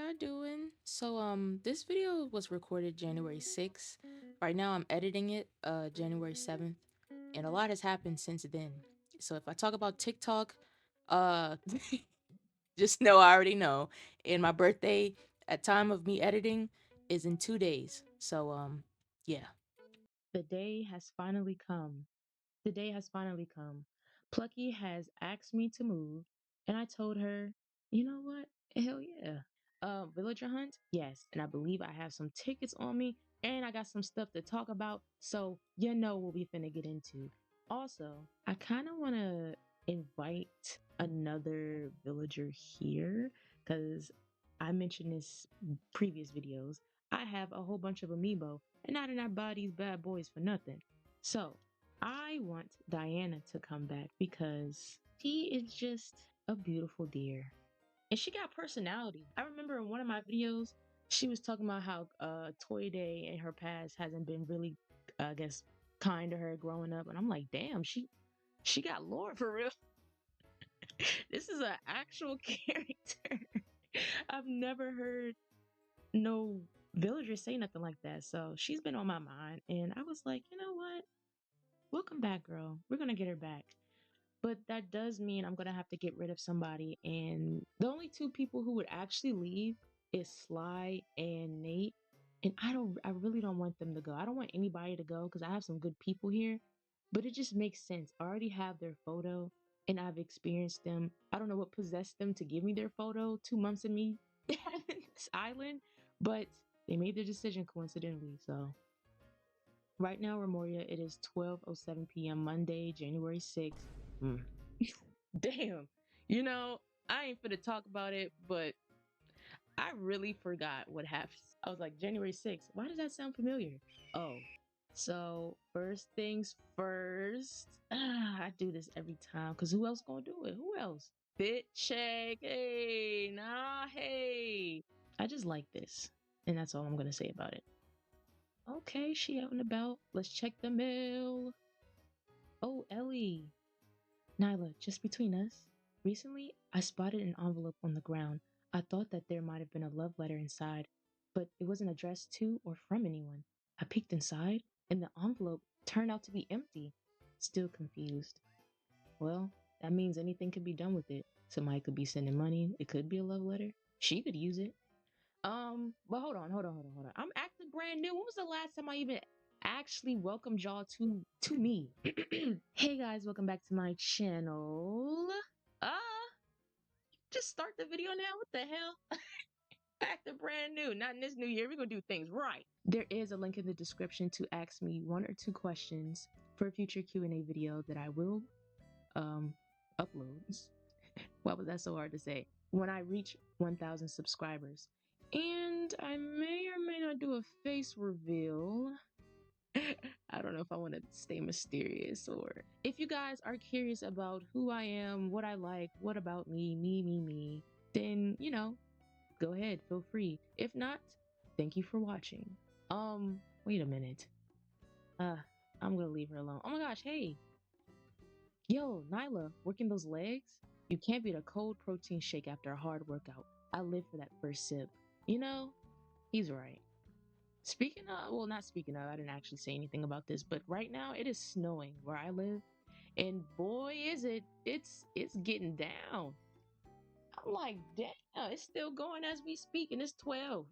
y'all doing? This video was recorded January 6th. Right now I'm editing it January 7th, and a lot has happened since then. So if I talk about TikTok, uh just know I already know. And my birthday at time of me editing is in 2 days. Yeah. The day has finally come. The day has finally come. Plucky has asked me to move, and I told her, you know what? Hell yeah. Villager hunt? Yes. And I believe I have some tickets on me, and I got some stuff to talk about. So, you know what we finna get into. Also, I kind of want to invite another villager here because I mentioned this previous videos. I have a whole bunch of amiibo, and I did not buy these bad boys for nothing. So, I want Diana to come back because she is just a beautiful deer. And she got personality. I remember in one of my videos, she was talking about how Toy Day in her past hasn't been really, I guess, kind to her growing up. And I'm like, damn, she got lore for real. This is an actual character. I've never heard no villager say nothing like that. So she's been on my mind. And I was like, you know what? Welcome back, girl. We're gonna get her back. But that does mean I'm gonna have to get rid of somebody. And the only two people who would actually leave is Sly and Nate. And I really don't want them to go. I don't want anybody to go because I have some good people here. But it just makes sense. I already have their photo and I've experienced them. I don't know what possessed them to give me their photo 2 months of me having this island, but they made their decision coincidentally. So right now, Remoria, it is 12:07 p.m. Monday, January 6th. Mm. Damn. You know, I ain't finna talk about it, but I really forgot what happened. I was like, January 6th. Why does that sound familiar? Oh, so first things first. I do this every time because who else gonna do it? Who else? Fit check. Hey, nah, hey. I just like this. And that's all I'm gonna say about it. Okay, she out and about. Let's check the mail. Oh, Ellie. Nyla, just between us. Recently, I spotted an envelope on the ground. I thought that there might have been a love letter inside, but it wasn't addressed to or from anyone. I peeked inside, and the envelope turned out to be empty. Still confused. Well, that means anything could be done with it. Somebody could be sending money. It could be a love letter. She could use it. But hold on. I'm acting brand new. When was the last time I even actually welcomed y'all to me? Hey guys, welcome back to my channel. Uh, just start the video now. What the hell? Acting brand new. Not in this new year. We're gonna do things right. There is a link in the description to ask me one or two questions for a future Q&A video that I will um upload. Why was that so hard to say? When I reach 1,000 subscribers. And I may or may not do a face reveal. I don't know if I want to stay mysterious or if you guys are curious about who I am, what I like, what about me, then, go ahead, feel free. If not, thank you for watching. Wait a minute. Uh, I'm gonna leave her alone. Oh my gosh, hey. Yo, Nyla, working those legs? You can't beat a cold protein shake after a hard workout. I live for that first sip. You know, he's right. Speaking of, well, not speaking of, I didn't actually say anything about this, but right now it is snowing where I live, and boy, is it's getting down. I'm like, damn, it's still going as we speak, and it's 12.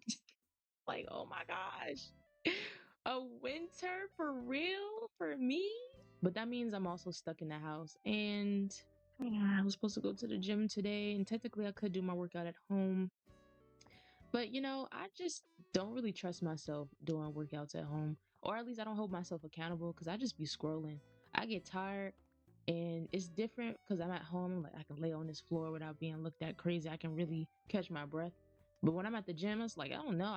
Like, oh my gosh, a winter for real for me? But that means I'm also stuck in the house, and I was supposed to go to the gym today, and technically I could do my workout at home. But I just don't really trust myself doing workouts at home, or at least I don't hold myself accountable because I just be scrolling. I get tired, and it's different because I'm at home. Like I can lay on this floor without being looked at crazy. I can really catch my breath. But when I'm at the gym, it's like I don't know.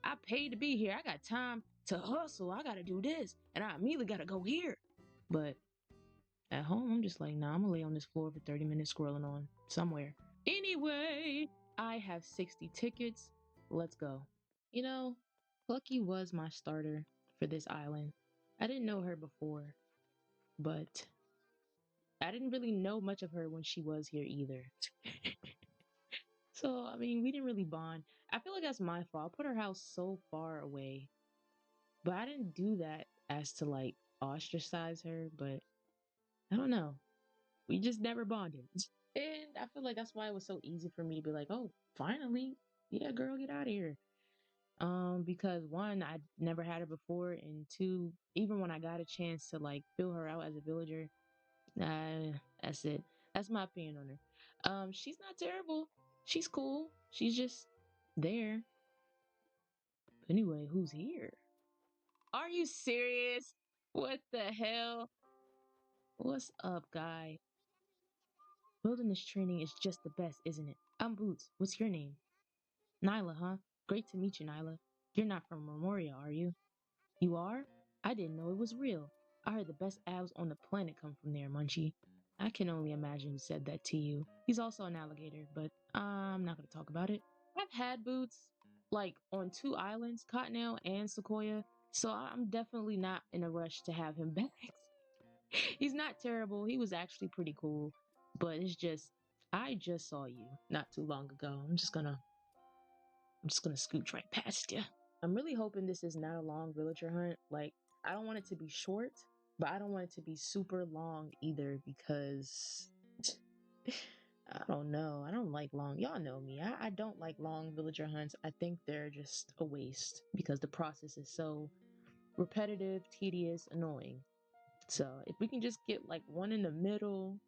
I paid to be here. I got time to hustle. I got to do this, and I immediately got to go here. But at home, I'm just like, nah, I'm gonna lay on this floor for 30 minutes scrolling on somewhere. Anyway, I have 60 tickets. Let's go. You know, Plucky was my starter for this island. I didn't know her before, but I didn't really know much of her when she was here either. So, I mean, we didn't really bond. I feel like that's my fault. I put her house so far away, but I didn't do that as to like ostracize her, but I don't know. We just never bonded. And I feel like that's why it was so easy for me to be like, oh, finally, yeah, girl, get out of here. Because one, I never had her before, and two, even when I got a chance to like fill her out as a villager, that's it. That's my opinion on her. She's not terrible. She's cool. She's just there. Anyway, who's here? Are you serious? What the hell? What's up, guy? Wilderness training is just the best, isn't it? I'm Boots. What's your name? Nyla, huh? Great to meet you, Nyla. You're not from Memoria, are you? You are? I didn't know it was real. I heard the best abs on the planet come from there, Munchie. I can only imagine who said that to you. He's also an alligator, but I'm not going to talk about it. I've had Boots, like on two islands, Cottonelle and Sequoia, so I'm definitely not in a rush to have him back. He's not terrible. He was actually pretty cool, but it's just I just saw you not too long ago. I'm just gonna scooch right past you. I'm really hoping this is not a long villager hunt. Like, I don't want it to be short, but I don't want it to be super long either because I don't know. I don't like long. Y'all know me. I don't like long villager hunts. I think they're just a waste because the process is so repetitive, tedious, annoying. So if we can just get like one in the middle,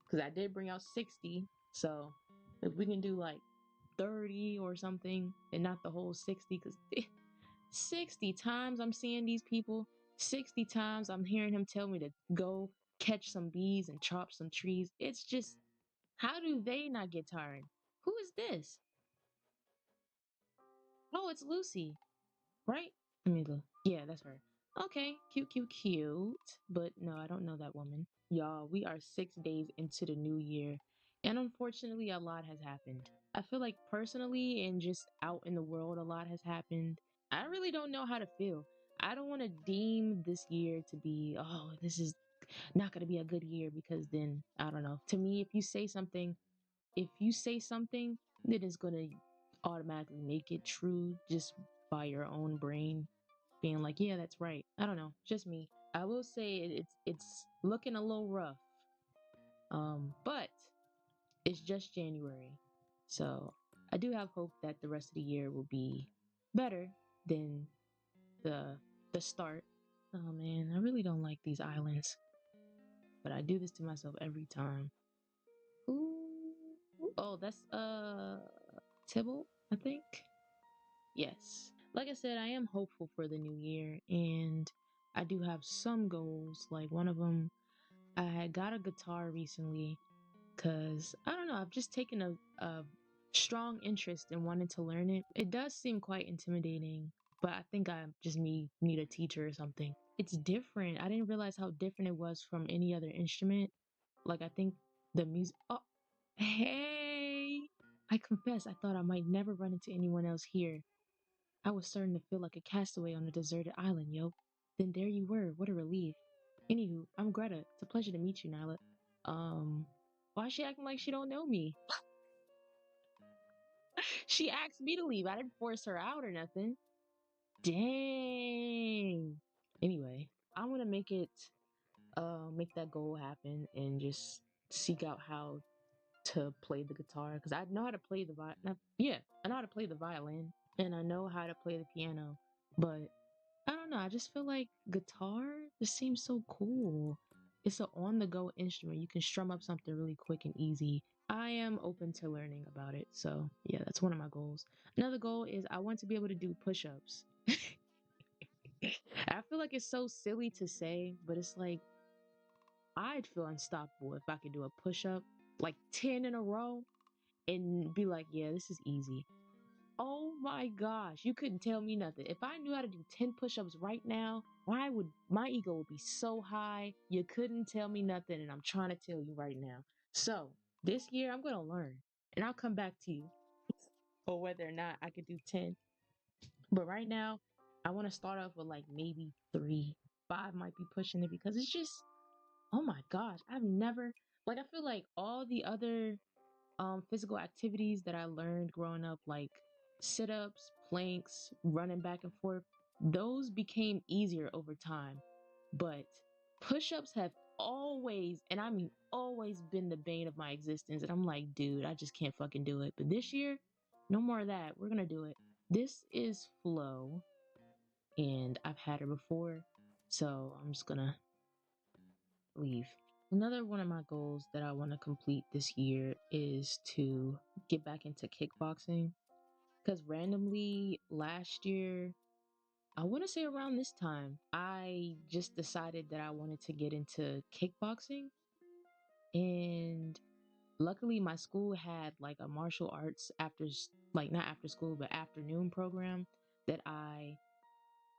because I did bring out 60. So if we can do like 30 or something and not the whole 60, because 60 times I'm seeing these people, 60 times I'm hearing him tell me to go catch some bees and chop some trees. It's just, how do they not get tired? Who is this? Oh, it's Lucy, right? Let me look. Yeah, that's her. Okay, cute, cute, cute. But no, I don't know that woman. Y'all, we are 6 days into the new year, and unfortunately, a lot has happened. I feel like personally and just out in the world, a lot has happened. I really don't know how to feel. I don't want to deem this year to be, oh, this is not going to be a good year because then, I don't know. To me, if you say something, then it's going to automatically make it true just by your own brain being like, yeah, that's right. I don't know, just me. I will say it's looking a little rough. But it's just January. So I do have hope that the rest of the year will be better than the the start. Oh man, I really don't like these islands. But I do this to myself every time. Ooh. Oh, that's Tibble, I think. Yes. Like I said, I am hopeful for the new year and I do have some goals. Like one of them, I had got a guitar recently because I don't know, I've just taken a strong interest in wanting to learn it. It does seem quite intimidating, but I think I just need a teacher or something. It's different. I didn't realize how different it was from any other instrument. Like I think the music. Oh, hey! I confess, I thought I might never run into anyone else here. I was starting to feel like a castaway on a deserted island, yo. Then there you were. What a relief. Anywho, I'm Greta. It's a pleasure to meet you, Nyla. Um, why is she acting like she don't know me? She asked me to leave. I didn't force her out or nothing. Dang. Anyway, I want to make that goal happen and just seek out how to play the guitar because I know how to play the yeah, I know how to play the violin and I know how to play the piano, but I don't know. I just feel like guitar just seems so cool. It's an on the go instrument. You can strum up something really quick and easy. I am open to learning about it. So, yeah, that's one of my goals. Another goal is I want to be able to do push ups. I feel like it's so silly to say, but it's like I'd feel unstoppable if I could do a push up like 10 in a row and be like, yeah, this is easy. Oh my gosh, you couldn't tell me nothing. If I knew how to do 10 push-ups right now, why would my ego would be so high? You couldn't tell me nothing, and I'm trying to tell you right now. So this year I'm gonna learn and I'll come back to you or whether or not I could do 10. But right now, I want to start off with like maybe three. Five might be pushing it because it's just, oh my gosh, I've never like I feel like all the other physical activities that I learned growing up, like sit ups, planks, running back and forth, those became easier over time. But push ups have always, and I mean always, been the bane of my existence. And I'm like, dude, I just can't fucking do it. But this year, no more of that. We're going to do it. This is Flo, and I've had her before. So I'm just going to leave. Another one of my goals that I want to complete this year is to get back into kickboxing. Because randomly last year, I want to say around this time, I just decided that I wanted to get into kickboxing. And luckily, my school had like a martial arts like not after school, but afternoon program that I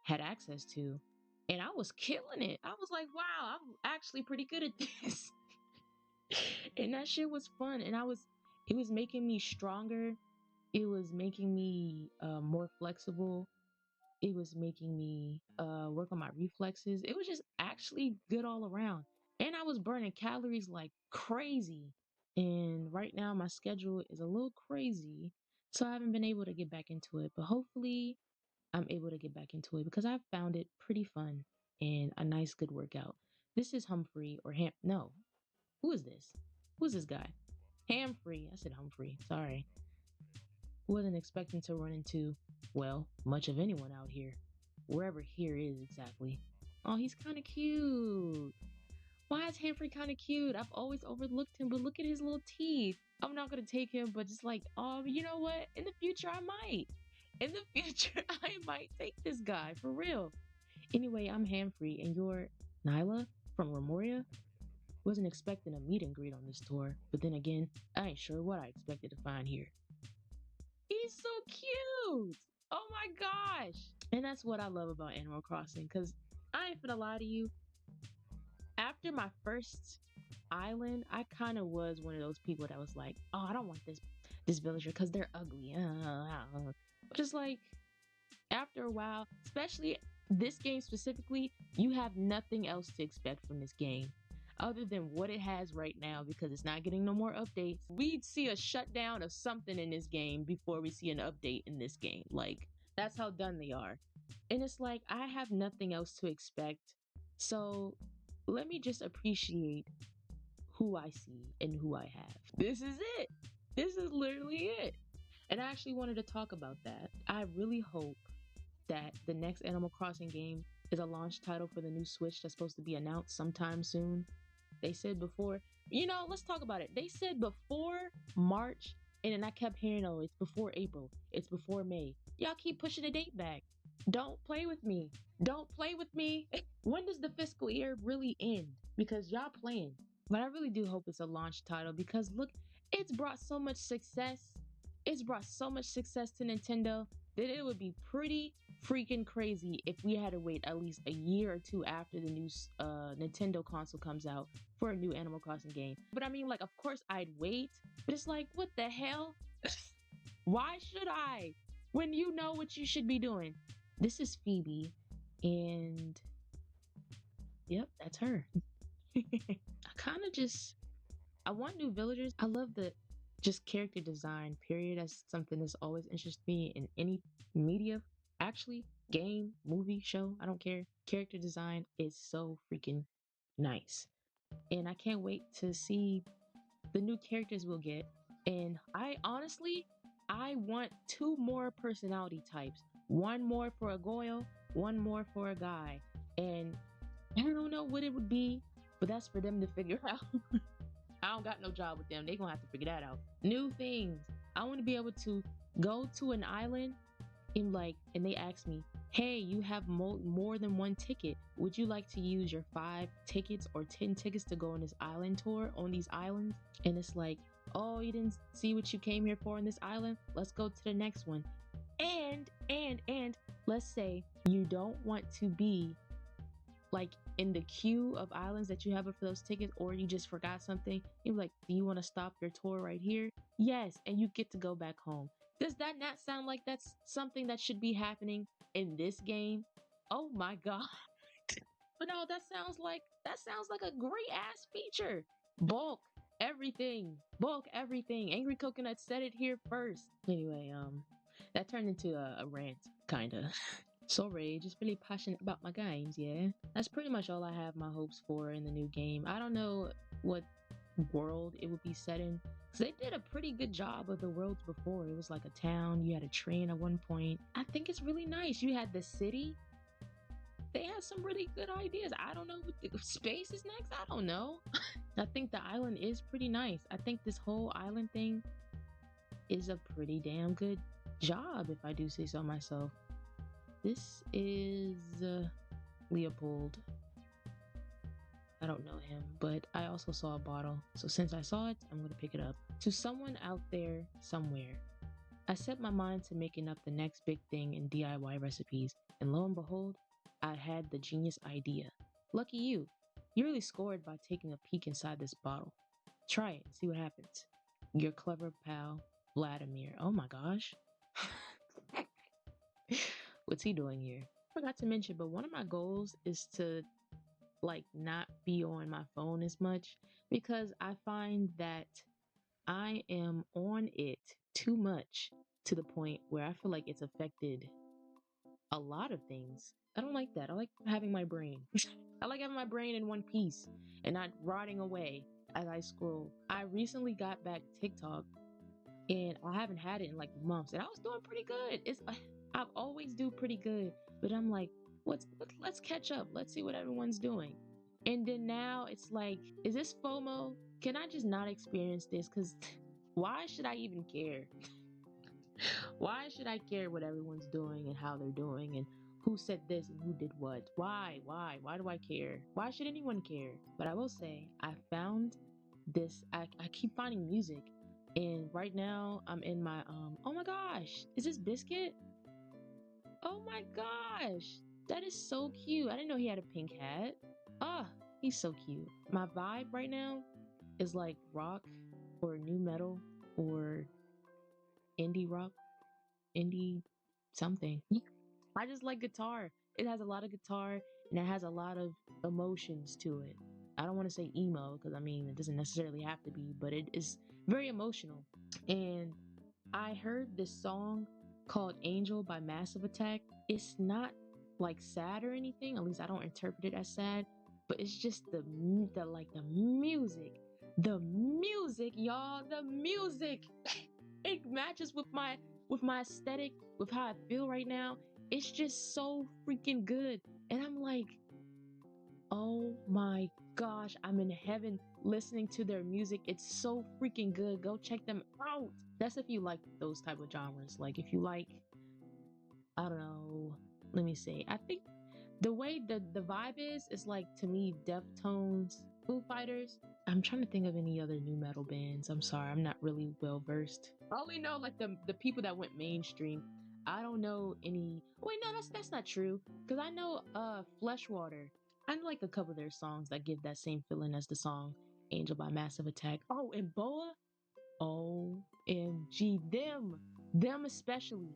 had access to. And I was killing it. I was like, wow, I'm actually pretty good at this. And that shit was fun. It was making me stronger. It was making me more flexible. It was making me work on my reflexes. It was just actually good all around. And I was burning calories like crazy. And right now, my schedule is a little crazy. So I haven't been able to get back into it. But hopefully, I'm able to get back into it because I've found it pretty fun and a nice, good workout. This is Humphrey or No, who is this? Who's this guy? Hamfrey. I said Humphrey. Sorry. Wasn't expecting to run into, well, much of anyone out here. Wherever here is exactly. Oh, he's kind of cute. Why is Humphrey kind of cute? I've always overlooked him, but look at his little teeth. I'm not going to take him, but just like, oh, you know what? In the future, I might. In the future, I might take this guy for real. Anyway, I'm Humphrey, and you're Nyla from Lemuria. Wasn't expecting a meet and greet on this tour, but then again, I ain't sure what I expected to find here. He's so cute! Oh my gosh! And that's what I love about Animal Crossing, because I ain't gonna lie to you. After my first island, I kind of was one of those people that was like, oh, I don't want this villager because they're ugly. But it's like, after a while, especially this game specifically, you have nothing else to expect from this game other than what it has right now because it's not getting no more updates. We'd see a shutdown of something in this game before we see an update in this game. Like, that's how done they are. And it's like, I have nothing else to expect. So let me just appreciate who I see and who I have. This is it. This is literally it. And I actually wanted to talk about that. I really hope that the next Animal Crossing game is a launch title for the new Switch that's supposed to be announced sometime soon. They said before, let's talk about it. They said before March, and then I kept hearing, oh, it's before April, it's before May. Y'all keep pushing the date back. Don't play with me. Don't play with me. When does the fiscal year really end? Because y'all playing. But I really do hope it's a launch title because look, it's brought so much success. It's brought so much success to Nintendo that it would be pretty freaking crazy if we had to wait at least a year or two after the new Nintendo console comes out for a new Animal Crossing game. But I mean, like, of course I'd wait, but it's like, what the hell? Why should I? When you know what you should be doing. This is Phoebe, and yep, that's her. I kind of just, I want new villagers. I love the just character design, period. That's something that's always interested me in any media. Actually, game, movie, show, I don't care. Character design is so freaking nice. And I can't wait to see the new characters we'll get. And I want two more personality types. One more for a Goyle, one more for a guy. And I don't know what it would be, but that's for them to figure out. I don't got no job with them. They gonna have to figure that out. New things. I want to be able to go to an island and they ask me, hey, you have more than one ticket. Would you like to use your 5 tickets or 10 tickets to go on this island tour on these islands? And it's like, oh, you didn't see what you came here for on this island? Let's go to the next one. And let's say you don't want to be like in the queue of islands that you have for those tickets, or you just forgot something. You're like, do you want to stop your tour right here? Yes, and you get to go back home. Does that not sound like that's something that should be happening in this game? Oh my god. But no, that sounds like a great ass feature. Bulk. Everything, bulk everything. Angry Coconut said it here first. Anyway, that turned into a rant, kinda. Sorry, just really passionate about my games, yeah. That's pretty much all I have my hopes for in the new game. I don't know what world it would be set in. Cause they did a pretty good job of the worlds before. It was like a town, you had a train at one point. I think it's really nice. You had the city. They had some really good ideas. I don't know what the space is next. I don't know. I think the island is pretty nice. I think this whole island thing is a pretty damn good job, if I do say so myself. This is Leopold. I don't know him, but I also saw a bottle. So since I saw it, I'm going to pick it up. To someone out there somewhere, I set my mind to making up the next big thing in DIY recipes, and lo and behold, I had the genius idea. Lucky you. You really scored by taking a peek inside this bottle. Try it and see what happens. Your clever pal, Vladimir. Oh my gosh. What's he doing here? Forgot to mention, but one of my goals is to like not be on my phone as much because I find that I am on it too much to the point where I feel like it's affected a lot of things. I don't like that. I like having my brain. I like having my brain in one piece and not rotting away as I scroll. I recently got back TikTok and I haven't had it in like months and I was doing pretty good. It's I always do pretty good, but I'm like, let's catch up. Let's see what everyone's doing. And then now it's like, is this FOMO? Can I just not experience this? Cause why should I even care? Why should I care what everyone's doing and how they're doing and who said this and who did what? Why? Why? Why do I care? Why should anyone care? But I will say, I found this, I keep finding music. And right now I'm in my, oh my gosh, is this Biscuit? Oh my gosh, that is so cute. I didn't know he had a pink hat. Ah, he's so cute. My vibe right now is like rock or new metal or indie rock, indie something. I just like guitar. It has a lot of guitar and it has a lot of emotions to it. I don't want to say emo because I mean it doesn't necessarily have to be, but it is very emotional. And I heard this song called Angel by Massive Attack. It's not like sad or anything, at least I don't interpret it as sad, but it's just the music. The music, y'all, the music. It matches with my aesthetic, with how I feel right now. It's just so freaking good. And I'm like, oh my gosh, I'm in heaven listening to their music. It's so freaking good. Go check them out. That's if you like those type of genres. Like if you like, I don't know, let me see. I think the way the vibe is like to me Deftones, Foo Fighters. I'm trying to think of any other new metal bands. I'm sorry, I'm not really well versed. I only know like the people that went mainstream. I don't know any. Wait, no, that's not true. Cause I know Fleshwater. I like a couple of their songs that give that same feeling as the song Angel by Massive Attack. Oh, and Boa. OMG, them especially.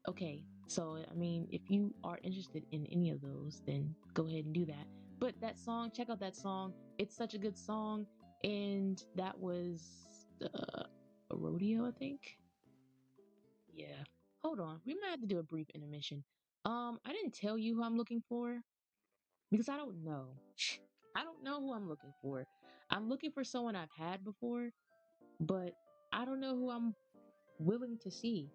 Okay, so I mean, if you are interested in any of those, then go ahead and do that. But that song, check out that song. It's such a good song, and that was a rodeo, I think. Yeah. Hold on, we might have to do a brief intermission. I didn't tell you who I'm looking for because I don't know. I don't know who I'm looking for. I'm looking for someone I've had before, but I don't know who I'm willing to see.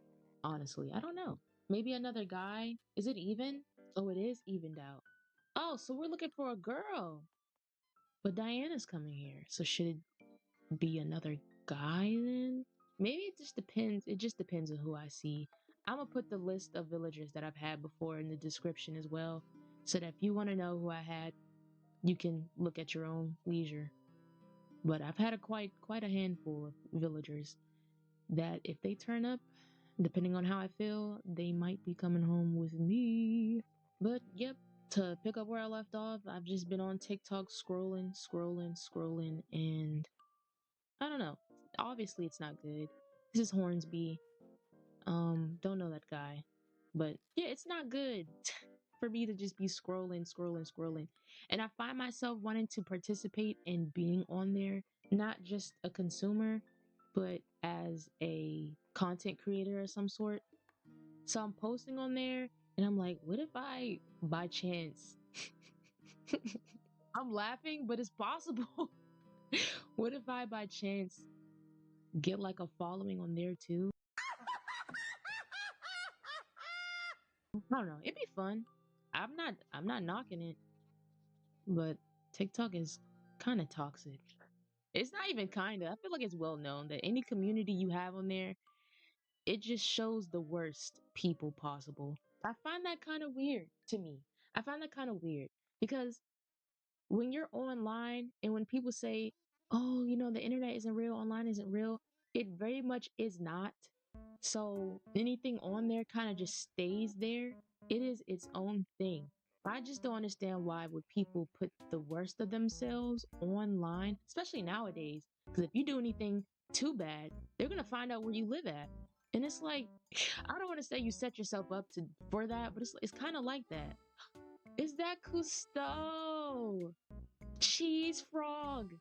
Honestly, I don't know. Maybe another guy. Is it even? Oh, it is evened out. Oh, so we're looking for a girl. But Diana's coming here. So should it be another guy then? Maybe it just depends. It just depends on who I see. I'm gonna put the list of villagers that I've had before in the description as well. So that if you want to know who I had, you can look at your own leisure. But I've had a quite a handful of villagers that if they turn up, depending on how I feel, they might be coming home with me. But yep, to pick up where I left off, I've just been on TikTok scrolling, and I don't know. Obviously, it's not good. This is Hornsby. Don't know that guy. But yeah, it's not good for me to just be scrolling. And I find myself wanting to participate in being on there not just a consumer, but as a content creator of some sort. So I'm posting on there and I'm like, what if I by chance I'm laughing, but it's possible. What if I by chance get like a following on there too? I don't know. It'd be fun. I'm not knocking it, but TikTok is kind of toxic. It's not even kind of. I feel like it's well known that any community you have on there, it just shows the worst people possible. I find that kind of weird to me. I find that kind of weird because when you're online and when people say, oh, the internet isn't real, online isn't real, it very much is not. So anything on there kind of just stays there. It is its own thing. I just don't understand why would people put the worst of themselves online, especially nowadays. Because if you do anything too bad, they're gonna find out where you live at. And it's like, I don't want to say you set yourself up to for that, but it's kind of like that. Is that Cousteau? Cheese frog.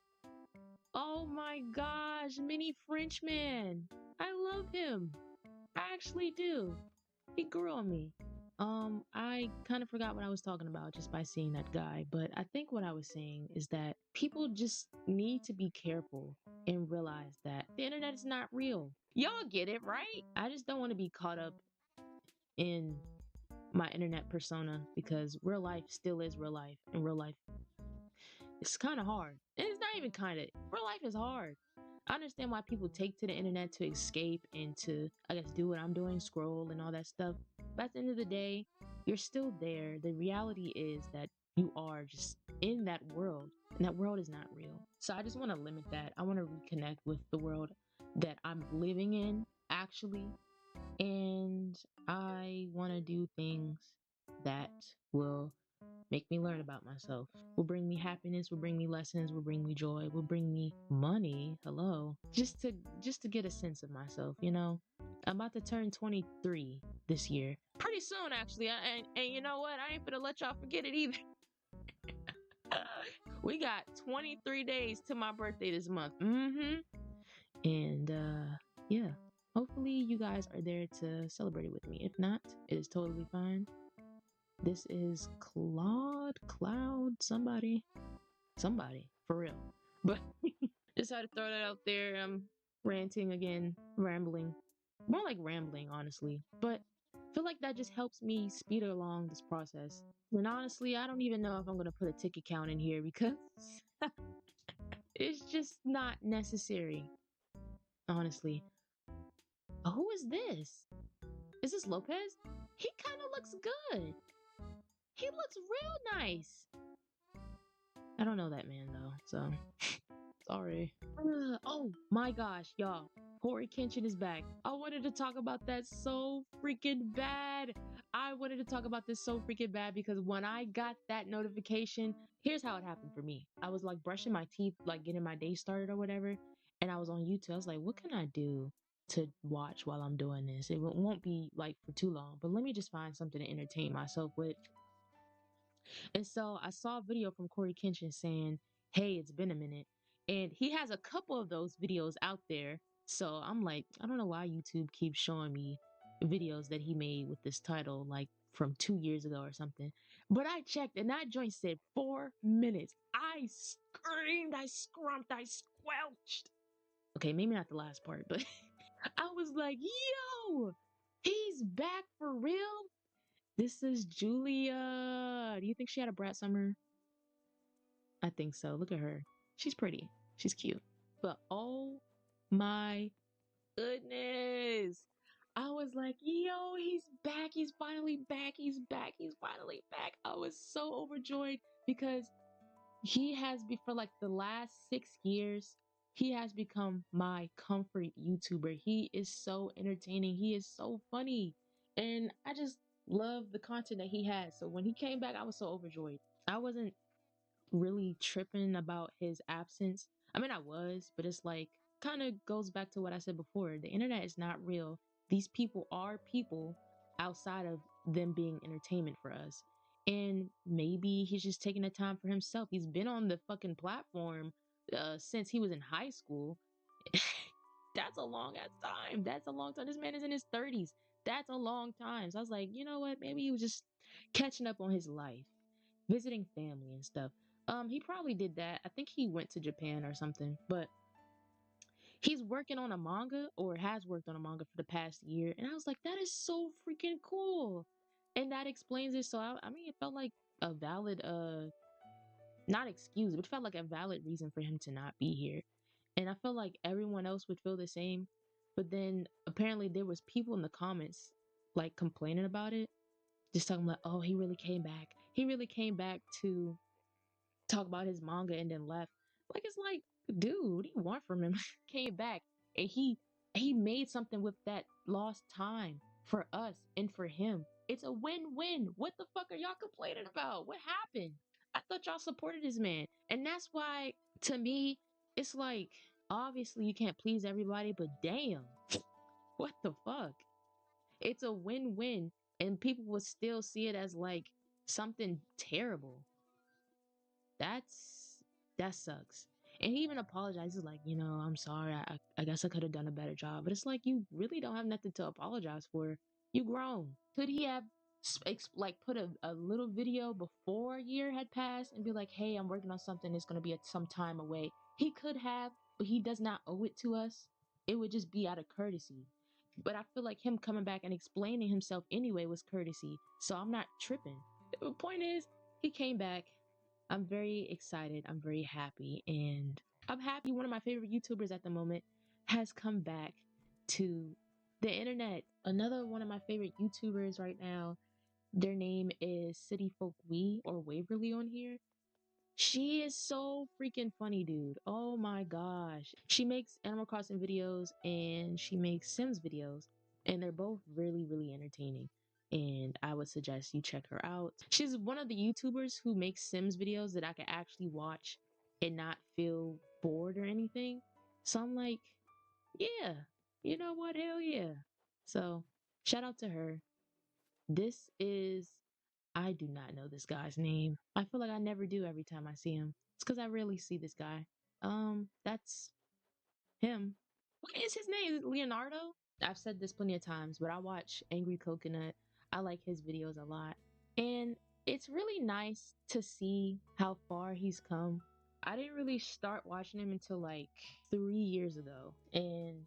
Oh my gosh, mini Frenchman. I love him. I actually do. He grew on me. I kind of forgot what I was talking about just by seeing that guy, but I think what I was saying is that people just need to be careful and realize that the internet is not real. Y'all get it, right? I just don't want to be caught up in my internet persona because real life still is real life, and real life it's kind of hard. And it's not even kind of, real life is hard. I understand why people take to the internet to escape and to, I guess, do what I'm doing, scroll and all that stuff. But at the end of the day, you're still there. The reality is that you are just in that world, and that world is not real. So I just want to limit that. I want to reconnect with the world that I'm living in, actually. And I want to do things that will make me learn about myself, will bring me happiness, will bring me lessons, will bring me joy, will bring me money. Hello. Just to get a sense of myself. I'm about to turn 23 this year. Pretty soon actually. And you know what? I ain't gonna let y'all forget it either. We got 23 days to my birthday this month. And yeah. Hopefully you guys are there to celebrate it with me. If not, it is totally fine. This is Cloud, somebody, for real. But just had to throw that out there. I'm ranting again, rambling. More like rambling, honestly. But I feel like that just helps me speed along this process. And honestly, I don't even know if I'm going to put a ticket count in here because it's just not necessary, honestly. Who is this? Is this Lopez? He kind of looks good. He looks real nice. I don't know that man though, so sorry. Oh my gosh, y'all. Corey Kenshin is back. I wanted to talk about that so freaking bad. I wanted to talk about this so freaking bad because when I got that notification, here's how it happened for me. I was like brushing my teeth, like getting my day started or whatever, and I was on YouTube. I was like, what can I do to watch while I'm doing this? It won't be like for too long, but let me just find something to entertain myself with. And so I saw a video from Corey Kenshin saying, hey, it's been a minute. And he has a couple of those videos out there. So I'm like, I don't know why YouTube keeps showing me videos that he made with this title, like from 2 years ago or something. But I checked and that joint said 4 minutes. I screamed, I scrumped, I squelched. Okay, maybe not the last part, but I was like, yo, he's back for real? This is Julia. Do you think she had a brat summer? I think so. Look at her. She's pretty. She's cute. But oh my goodness. I was like, yo, he's back. He's finally back. He's back. He's finally back. I was so overjoyed because he has been for like the last 6 years. He has become my comfort YouTuber. He is so entertaining. He is so funny. And I just love the content that he has. So when he came back, I was so overjoyed. I wasn't really tripping about his absence. I mean, I was, but it's like kind of goes back to what I said before. The internet is not real. These people are people outside of them being entertainment for us. And maybe he's just taking the time for himself. He's been on the fucking platform since he was in high school. That's a long ass time. That's a long time. This man is in his 30s. That's a long time. So I was like, you know what? Maybe he was just catching up on his life, visiting family and stuff. He probably did that. I think he went to Japan or something, but he's working on a manga or has worked on a manga for the past year. And I was like, that is so freaking cool. And that explains it. So I mean, it felt like a valid not excuse, but it felt like a valid reason for him to not be here. And I felt like everyone else would feel the same. But then apparently there was people in the comments like complaining about it, just talking like, oh, he really came back. He really came back to talk about his manga and then left. Like it's like, dude, what do you want from him? Came back and he made something with that lost time for us and for him. It's a win-win. What the fuck are y'all complaining about? What happened? I thought y'all supported this man. And that's why to me, it's like obviously you can't please everybody, but damn, what the fuck? It's a win-win and people will still see it as like something terrible. That's that sucks. And he even apologizes, like, I'm sorry. I guess I could have done a better job. But it's like you really don't have nothing to apologize for. You grown. Could he have like put a little video before a year had passed and be like, hey, I'm working on something that's gonna be at some time away? He could have, but he does not owe it to us. It would just be out of courtesy. But I feel like him coming back and explaining himself anyway was courtesy. So I'm not tripping. The point is, he came back. I'm very excited. I'm very happy. And I'm happy one of my favorite YouTubers at the moment has come back to the internet. Another one of my favorite YouTubers right now, their name is City Folk We or Waverly on here. She is so freaking funny, dude. Oh my gosh. She makes Animal Crossing videos and she makes Sims videos, and they're both really, really entertaining. And I would suggest you check her out. She's one of the YouTubers who makes Sims videos that I can actually watch and not feel bored or anything. So I'm like, yeah, you know what? Hell yeah. So shout out to her. This is I do not know this guy's name. I feel like I never do every time I see him. It's because I rarely see this guy. That's him. What is his name? Is it Leonardo? I've said this plenty of times, but I watch Angry Coconut. I like his videos a lot. And it's really nice to see how far he's come. I didn't really start watching him until like 3 years ago. And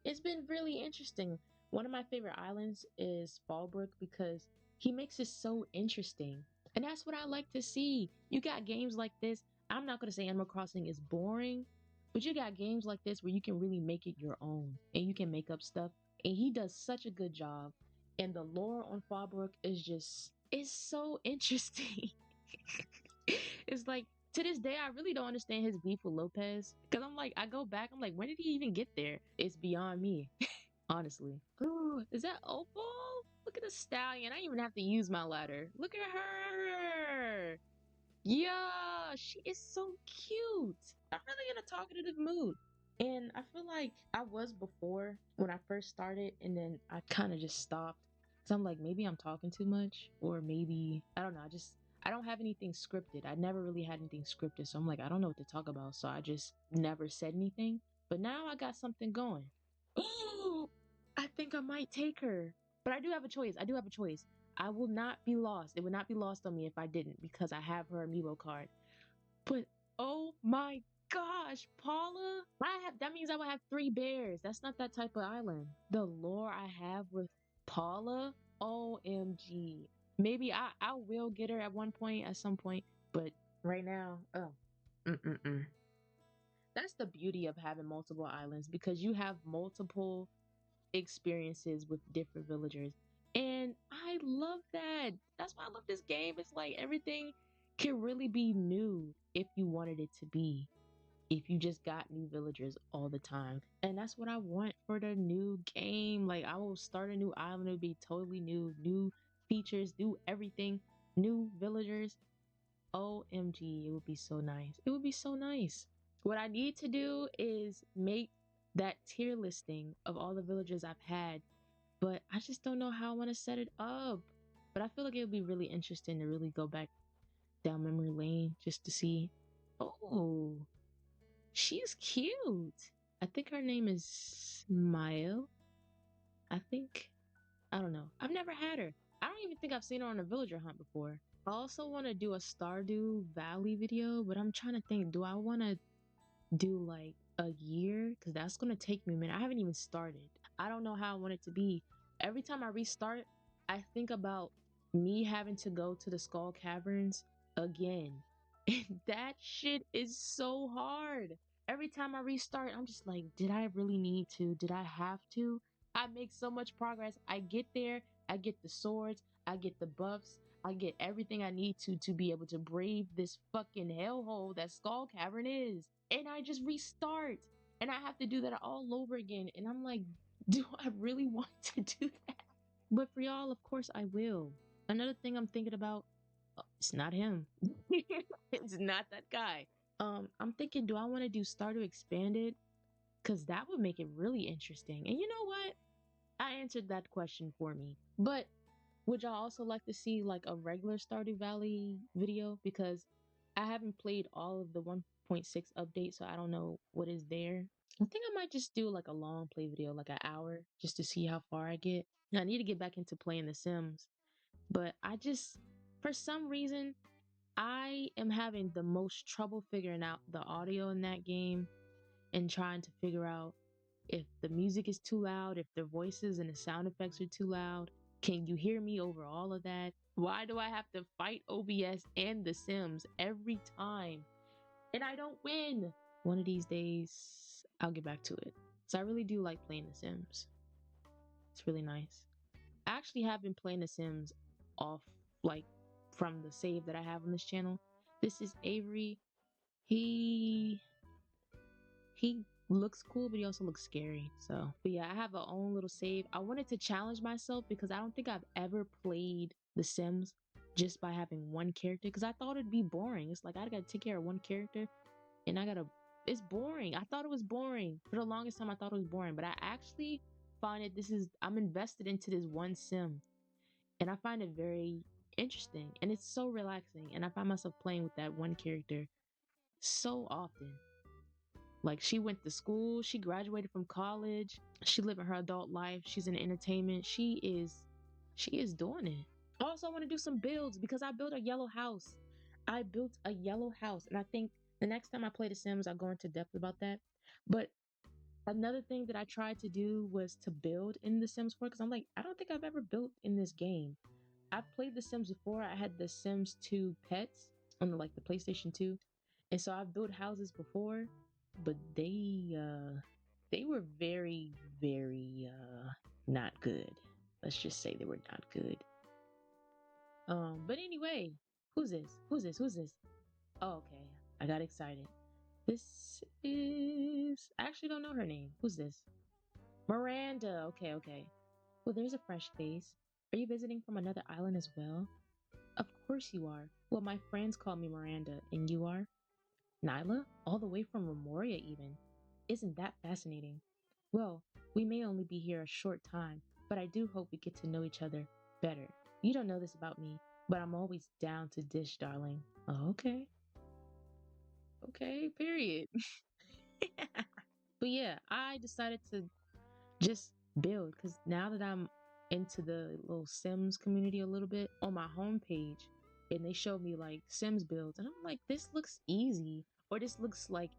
it's been really interesting. One of my favorite islands is Fallbrook because he makes it so interesting. And that's what I like to see. You got games like this. I'm not going to say Animal Crossing is boring, but you got games like this where you can really make it your own and you can make up stuff. And he does such a good job. And the lore on Fallbrook is just, it's so interesting. It's like, to this day, I really don't understand his beef with Lopez. Because I'm like, I go back, I'm like, when did he even get there? It's beyond me, honestly. Ooh, is that Opal? Look at the stallion. I didn't even have to use my ladder. Look at her. Yeah, she is so cute. I'm really in a talkative mood. And I feel like I was before when I first started, and then I kind of just stopped. So I'm like, maybe I'm talking too much, or maybe, I don't know. I don't have anything scripted. I never really had anything scripted. So I'm like, I don't know what to talk about. So I just never said anything. But now I got something going. Ooh, I think I might take her. But I do have a choice. I do have a choice. I will not be lost. It would not be lost on me if I didn't because I have her amiibo card. But oh my gosh, Paula, I have that means I will have 3 bears. That's not that type of island. The lore I have with Paula, OMG. Maybe I will get her at one point at some point, but right now, oh, mm-mm-mm. That's the beauty of having multiple islands because you have multiple experiences with different villagers. And I love that. That's why I love this game. It's like everything can really be new if you wanted it to be. If you just got new villagers all the time. And that's what I want for the new game. Like I will start a new island, it'll be totally new features, new everything, new villagers. OMG, it would be so nice. It would be so nice. What I need to do is make that tier listing of all the villagers I've had, but I just don't know how I want to set it up. But I feel like it would be really interesting to really go back down memory lane just to see. Oh, She's cute. I think her name is Smile. I think. I don't know. I've never had her. I don't even think I've seen her on a villager hunt before. I also want to do a Stardew Valley video, but I'm trying to think, do I want to do like a year? Because that's going to take me a minute. I haven't even started. I don't know how I want it to be. Every time I restart, I think about me having to go to the Skull Caverns again. And that shit is so hard. Every time I restart, I'm just like, did I really need to? Did I have to? I make so much progress. I get there, I get the swords, I get the buffs, I get everything I need to be able to brave this fucking hellhole that Skull Cavern is. And I just restart. And I have to do that all over again. And I'm like, do I really want to do that? But for y'all, of course I will. Another thing I'm thinking about, it's not him. It's not that guy. I'm thinking, do I want to do Stardew Expanded? Because that would make it really interesting. And you know what? I answered that question for me. But would y'all also like to see like a regular Stardew Valley video? Because I haven't played all of the 1.6 update, so I don't know what is there. I think I might just do like a long play video, like an hour, just to see how far I get. I need to get back into playing The Sims, but for some reason, I am having the most trouble figuring out the audio in that game and trying to figure out if the music is too loud, if the voices and the sound effects are too loud. Can you hear me over all of that? Why do I have to fight OBS and The Sims every time? And I don't win. One of these days, I'll get back to it. So I really do like playing The Sims. It's really nice. I actually have been playing The Sims off, like, from the save that I have on this channel. This is Avery. He he looks cool, but he also looks scary. So, but yeah, I have a own little save. I wanted to challenge myself because I don't think I've ever played The Sims just by having one character because I thought it'd be boring. It's like I gotta take care of one character and I gotta. It's boring. I thought it was boring for the longest time. I thought it was boring, but I actually find it. I'm invested into this one sim, and I find it very interesting and it's so relaxing. And I find myself playing with that one character so often. Like she went to school, she graduated from college, she living her adult life, she's in entertainment. She is doing it. Also, I want to do some builds because I built a yellow house. I built a yellow house, and I think the next time I play The Sims, I'll go into depth about that. But another thing that I tried to do was to build in The Sims 4 because I'm like, I don't think I've ever built in this game. I've played The Sims before. I had The Sims 2 pets on the PlayStation 2. And so I've built houses before, but they were very, very not good. Let's just say they were not good. But anyway, who's this? Who's this? Who's this? Oh, okay. I got excited. This is I actually don't know her name. Who's this? Miranda. Okay, okay. Well, there's a fresh face. Are you visiting from another island as well? Of course you are. Well, my friends call me Miranda, and you are? Nyla? All the way from Memoria, even. Isn't that fascinating? Well, we may only be here a short time, but I do hope we get to know each other better. You don't know this about me, but I'm always down to dish, darling. Oh, okay. Okay, period. But yeah, I decided to just build because now that I'm into the little Sims community a little bit on my homepage, and they showed me like Sims builds, and I'm like, this looks easy, or this looks like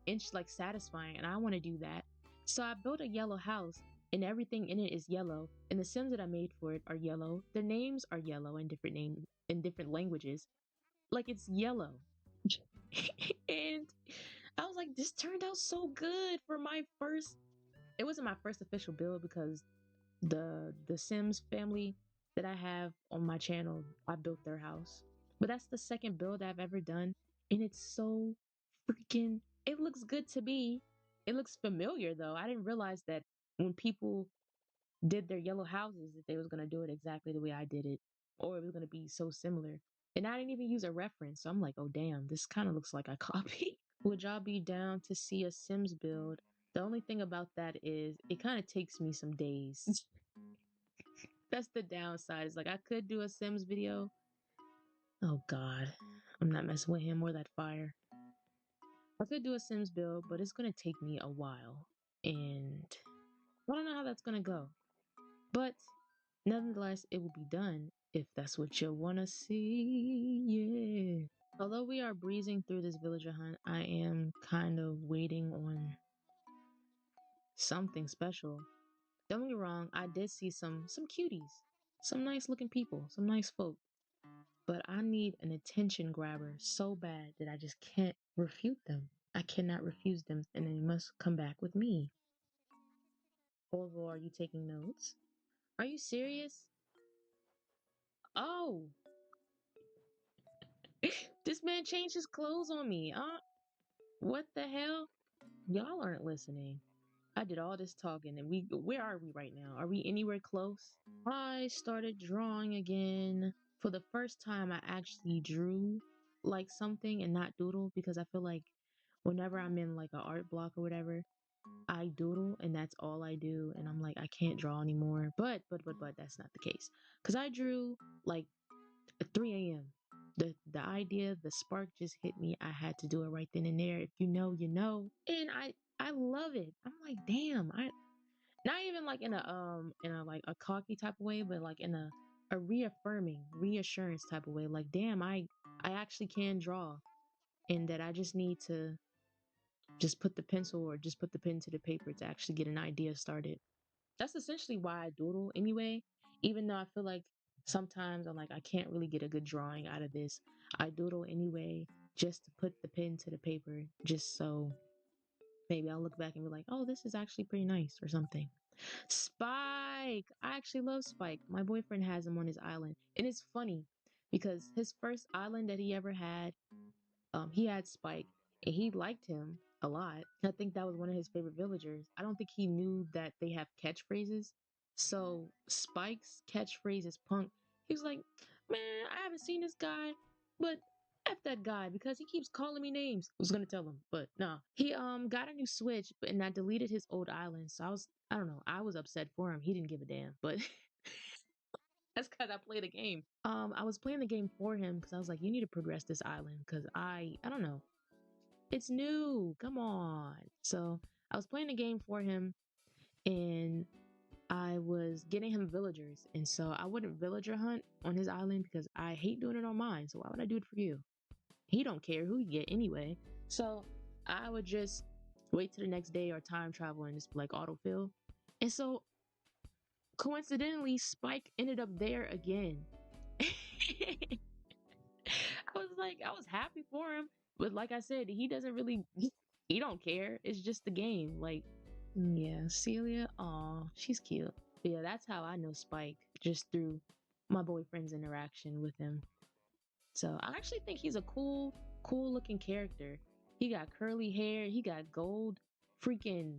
satisfying, and I want to do that. So I built a yellow house, and everything in it is yellow, and the Sims that I made for it are yellow. Their names are yellow in different names in different languages, like it's yellow. And I was like, this turned out so good for my first. It wasn't my first official build because the Sims family that I have on my channel, I built their house. But that's the second build I've ever done, and it's so freaking. It looks good to me. It looks familiar though. I didn't realize that when people did their yellow houses, that they was gonna do it exactly the way I did it, or it was gonna be so similar. And I didn't even use a reference, so I'm like, oh damn, this kind of looks like I copied. Would y'all be down to see a Sims build? The only thing about that is it kind of takes me some days. That's the downside. It's like I could do a Sims video. Oh God, I'm not messing with him or that fire. I could do a Sims build, but it's gonna take me a while. And I don't know how that's gonna go. But nonetheless, it will be done if that's what you wanna see. Yeah. Although we are breezing through this villager hunt, I am kind of waiting on something special. Don't get me wrong, I did see some cuties, some nice looking people, some nice folk. But I need an attention grabber so bad that I just can't refute them. I cannot refuse them, and they must come back with me. Orville, are you taking notes? Are you serious? Oh, this man changed his clothes on me. What the hell? Y'all aren't listening. I did all this talking, and where are we right now? Are we anywhere close? I started drawing again. For the first time, I actually drew like something and not doodle because I feel like whenever I'm in like an art block or whatever, I doodle and that's all I do. And I'm like, I can't draw anymore. But that's not the case. Because I drew like at 3 a.m. The idea, the spark just hit me. I had to do it right then and there. If you know, you know. And I love it. I'm like, damn, I not even like in a like a cocky type of way, but like in a reaffirming, reassurance type of way. Like, damn, I actually can draw, and that I just need to just put the pencil or just put the pen to the paper to actually get an idea started. That's essentially why I doodle anyway. Even though I feel like sometimes I'm like I can't really get a good drawing out of this, I doodle anyway just to put the pen to the paper, just so maybe I'll look back and be like, oh, this is actually pretty nice or something. Spike. I actually love Spike. My boyfriend has him on his island. And it's funny because his first island that he ever had, he had Spike and he liked him a lot. I think that was one of his favorite villagers. I don't think he knew that they have catchphrases. So Spike's catchphrase is punk. He was like, man, I haven't seen this guy, but F that guy because he keeps calling me names. I was gonna tell him, but no. He got a new Switch, and I deleted his old island. So I don't know, I was upset for him. He didn't give a damn, but that's because I played a game. I was playing the game for him because I was like, you need to progress this island because I don't know, it's new. Come on. So I was playing the game for him, and I was getting him villagers. And so I wouldn't villager hunt on his island because I hate doing it on mine. So why would I do it for you? He don't care who you get anyway. So I would just wait till the next day or time travel and just like autofill. And so coincidentally, Spike ended up there again. I was happy for him, but like I said, he doesn't really, he don't care. It's just the game. Like, yeah, Celia, aw, she's cute. But yeah, that's how I know Spike, just through my boyfriend's interaction with him. So I actually think he's a cool looking character. He got curly hair, he got gold freaking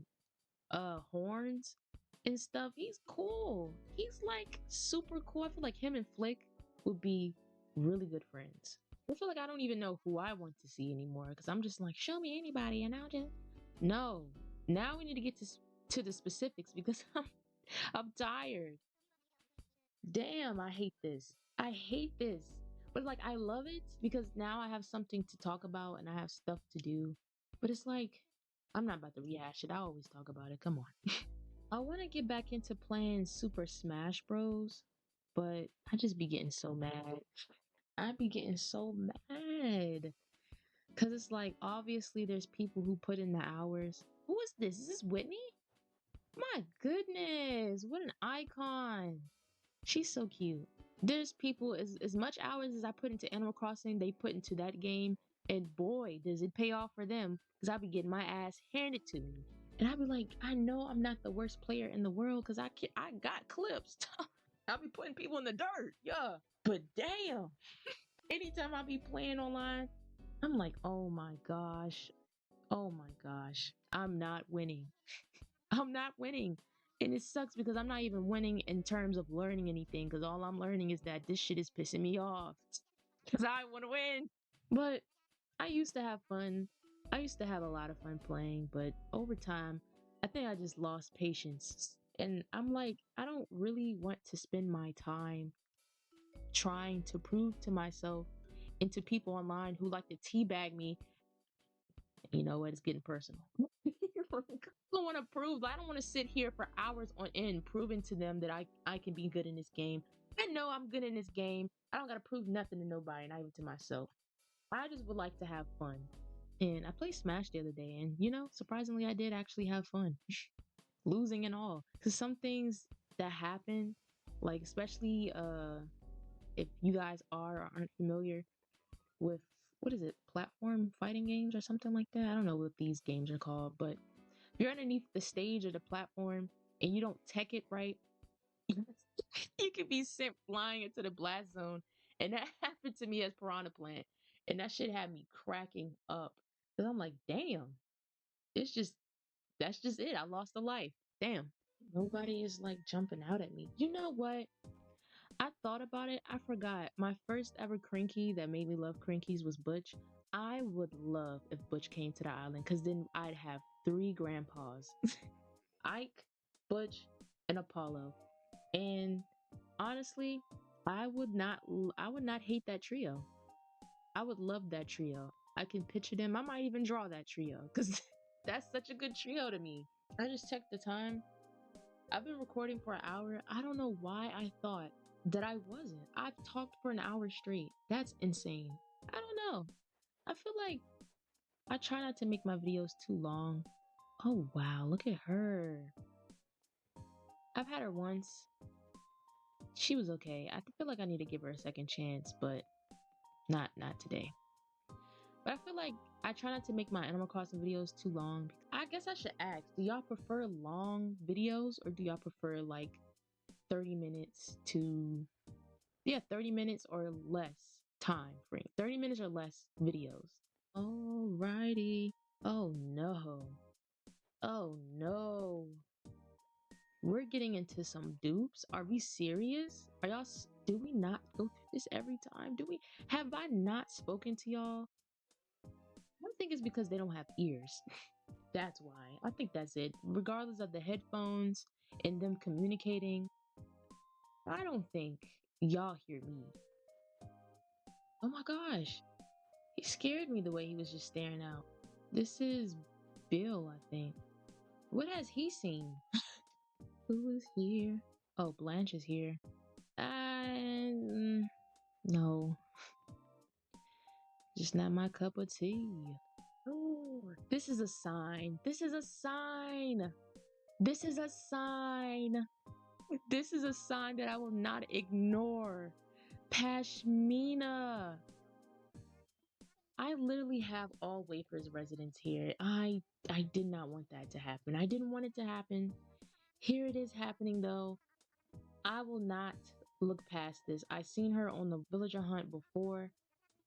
horns and stuff. He's cool. He's like super cool. I feel like him and Flick would be really good friends. I feel like I don't even know who I want to see anymore because I'm just like, show me anybody and I'll just no. Now we need to get to the specifics because I'm tired. Damn, I hate this. I hate this. But like I love it because now I have something to talk about and I have stuff to do. But it's like I'm not about to rehash it. I always talk about it. Come on. I want to get back into playing Super Smash Bros, but I just be getting so mad. I be getting so mad because it's like obviously there's people who put in the hours. Who is this? Is this Whitney? My goodness, what an icon! She's so cute. There's people as much hours as I put into Animal Crossing, they put into that game, and boy, does it pay off for them because I be getting my ass handed to me. And I be like, I know I'm not the worst player in the world because I got clips. I be putting people in the dirt, yeah. But damn, anytime I be playing online, I'm like, oh my gosh, I'm not winning. I'm not winning. And it sucks because I'm not even winning in terms of learning anything because all I'm learning is that this shit is pissing me off because I want to win. But I used to have fun. I used to have a lot of fun playing, but over time, I think I just lost patience. And I'm like, I don't really want to spend my time trying to prove to myself and to people online who like to teabag me You know what? It's getting personal. I don't want to prove. I don't want to sit here for hours on end proving to them that I can be good in this game. I know I'm good in this game. I don't got to prove nothing to nobody, not even to myself. I just would like to have fun. And I played Smash the other day, and surprisingly, I did actually have fun, losing and all. Because some things that happen, like especially if you guys are or aren't familiar with what is it, platform fighting games or something like that. I don't know what these games are called, but if you're underneath the stage or the platform and you don't tech it right, you could be sent flying into the blast zone. And that happened to me as Piranha Plant. And that shit had me cracking up. Cause I'm like, damn, it's just that's just it. I lost a life. Damn. Nobody is like jumping out at me. You know what? I thought about it. I forgot. My first ever Crinky that made me love Crinkies was Butch. I would love if Butch came to the island because then I'd have three grandpas: Ike, Butch, and Apollo. And honestly, I would not hate that trio. I would love that trio. I can picture them. I might even draw that trio because that's such a good trio to me. I just checked the time. I've been recording for an hour. I don't know why I thought that I wasn't. I've talked for an hour straight. That's insane. I don't know. I feel like I try not to make my videos too long. Oh wow, look at her. I've had her once. She was okay. I feel like I need to give her a second chance, but not today. But I feel like I try not to make my Animal Crossing videos too long. I guess I should ask, do y'all prefer long videos or do y'all prefer like 30 minutes to 30 minutes or less time frame. 30 minutes or less videos. Alrighty. Oh no. Oh no. We're getting into some dupes. Are we serious? Are y'all do we not go through this every time? Do we have I not spoken to y'all? I think it's because they don't have ears. That's why. I think that's it. Regardless of the headphones and them communicating, I don't think y'all hear me. Oh my gosh. He scared me the way he was just staring out. This is Bill, I think. What has he seen? Who is here? Oh, Blanche is here. No, just not my cup of tea. Oh, this is a sign. This is a sign. This is a sign. This is a sign that I will not ignore. Pashmina. I literally have all Wafers residents here. I did not want that to happen. I didn't want it to happen. Here it is happening though. I will not look past this. I seen her on the villager hunt before.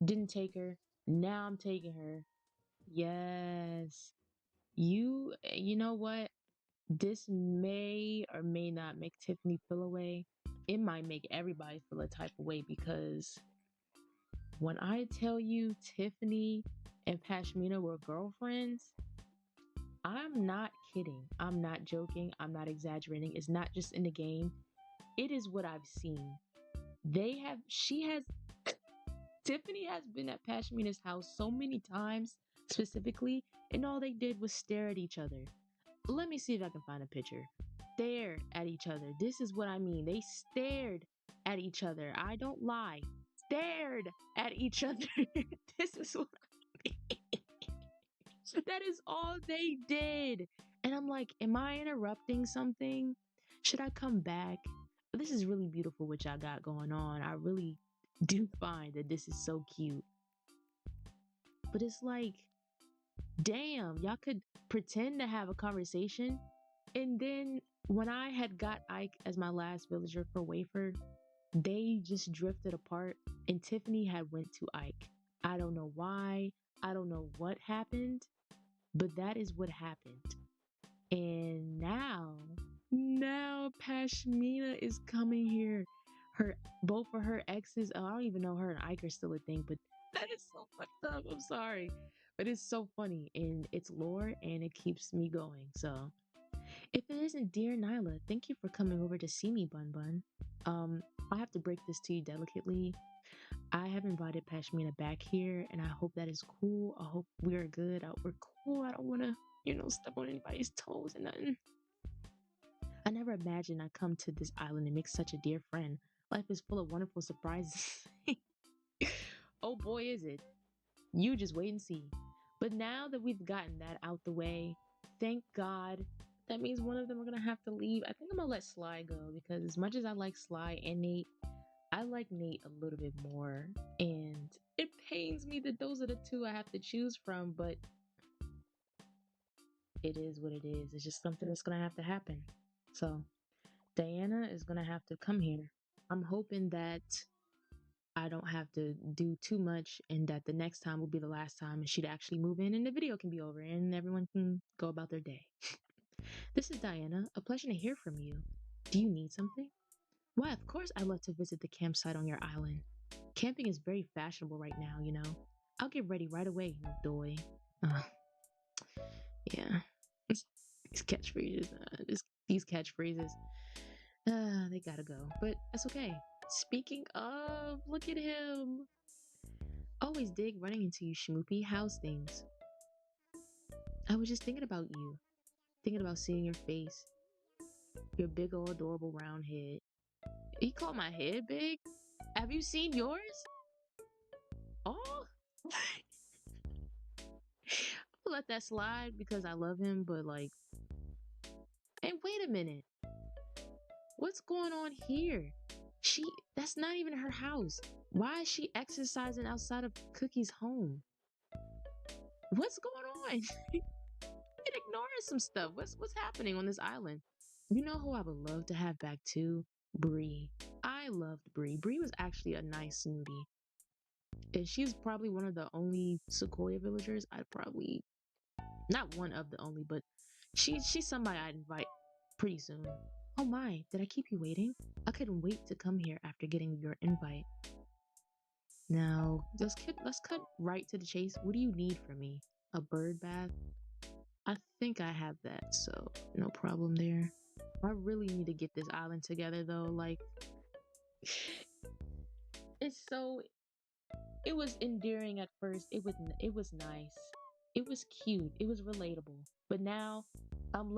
Didn't take her. Now I'm taking her. Yes. You know what? This may or may not make Tiffany feel away. It might make everybody feel a type of way because when I tell you Tiffany and Pashmina were girlfriends, I'm not kidding. I'm not joking. I'm not exaggerating. It's not just in the game. It is what I've seen. She has, Tiffany has been at Pashmina's house so many times, specifically, and all they did was stare at each other. Let me see if I can find a picture. Stare at each other. This is what I mean. They stared at each other. I don't lie. Stared at each other. This is what I mean. That is all they did. And I'm like, am I interrupting something? Should I come back? This is really beautiful what y'all got going on. I really do find that this is so cute. But it's like, damn, y'all could pretend to have a conversation. And then when I had got Ike as my last villager for Wafer, they just drifted apart and Tiffany had went to Ike. I don't know why. I don't know what happened, but that is what happened. And now Pashmina is coming here. Her both of her exes, I don't even know her and Ike are still a thing, but that is so fucked up. I'm sorry. But it's so funny and it's lore and it keeps me going. So if it isn't dear Nyla, thank you for coming over to see me, Bun Bun. I have to break this to you delicately. I have invited Pashmina back here, and I hope that is cool. I hope we're good. We're cool. I don't want to, step on anybody's toes and nothing. I never imagined I'd come to this island and make such a dear friend. Life is full of wonderful surprises. Oh boy, is it. You just wait and see. But now that we've gotten that out the way, thank God, that means one of them are gonna have to leave. I think I'm gonna let Sly go because as much as I like Sly and Nate, I like Nate a little bit more. And it pains me that those are the two I have to choose from, but it is what it is. It's just something that's gonna have to happen. So Diana is gonna have to come here. I'm hoping that I don't have to do too much and that the next time will be the last time and she'd actually move in and the video can be over and everyone can go about their day. This is Diana. A pleasure to hear from you. Do you need something? Why, of course I'd love to visit the campsite on your island. Camping is very fashionable right now, you know. I'll get ready right away, no doy. Uh, yeah. These catchphrases, these catchphrases, they gotta go. But that's okay. Speaking of, look at him. Always dig running into you, Shmoopy. How's things? I was just thinking about you. Thinking about seeing your face. Your big old adorable round head. You call my head big? Have you seen yours? Oh, I'll let that slide because I love him, but like, and wait a minute. What's going on here? She, that's not even her house. Why is she exercising outside of Cookie's home? What's going on? You're ignoring some stuff. What's happening on this island? You know who I would love to have back too? Bree. I loved Bree. Bree was actually a nice snooty. And she's probably one of the only Sequoia villagers I'd probably, not one of the only, but she's somebody I'd invite pretty soon. Oh my, did I keep you waiting? I couldn't wait to come here after getting your invite. Now, let's cut right to the chase. What do you need from me? A bird bath? I think I have that, so no problem there. I really need to get this island together though. Like, it's so, it was endearing at first. It was nice. It was cute. It was relatable. But now I'm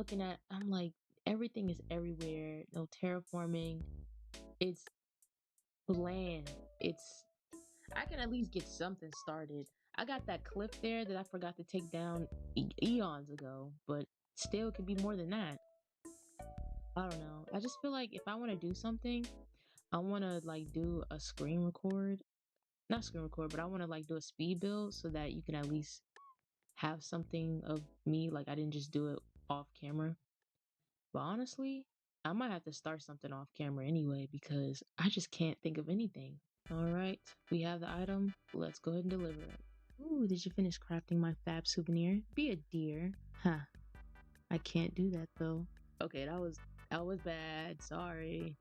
like everything is everywhere. No terraforming. It's bland. It's I can at least get something started. I got that cliff there that I forgot to take down eons ago, but still could be more than that. I don't know. I just feel like if I want to do something, I want to like do a screen record. Not screen record, but I want to like do a speed build so that you can at least have something of me. Like I didn't just do it off camera. But honestly, I might have to start something off camera anyway because I just can't think of anything. All right, we have the item. Let's go ahead and deliver it. Ooh, did you finish crafting my fab souvenir? Be a dear. Huh. I can't do that though. Okay, that was bad. Sorry.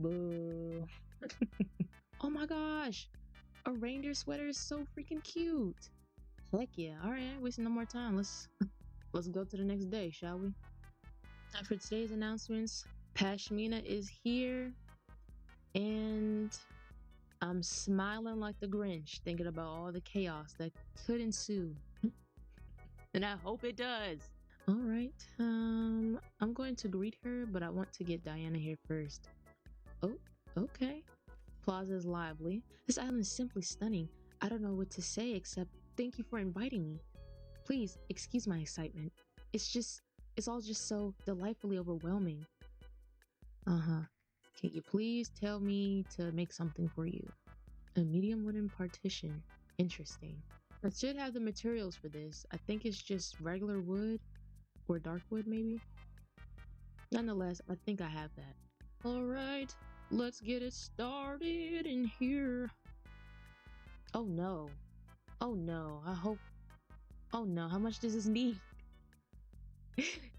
Boo. Oh my gosh. A reindeer sweater is so freaking cute. Heck yeah. All right, wasting no more time. Let's go to the next day, shall we? For today's announcements, Pashmina is here and I'm smiling like the Grinch thinking about all the chaos that could ensue. And I hope it does. All right. I'm going to greet her, but I want to get Diana here first. Oh, okay. Plaza is lively. This island is simply stunning. I don't know what to say except thank you for inviting me. Please excuse my excitement. It's all just so delightfully overwhelming. Uh-huh. Can you please tell me to make something for you? A medium wooden partition. Interesting. I should have the materials for this. I think it's just regular wood or dark wood maybe. Nonetheless, I think I have that. All right, let's get it started in here. Oh no. Oh no. Oh no. How much does this need?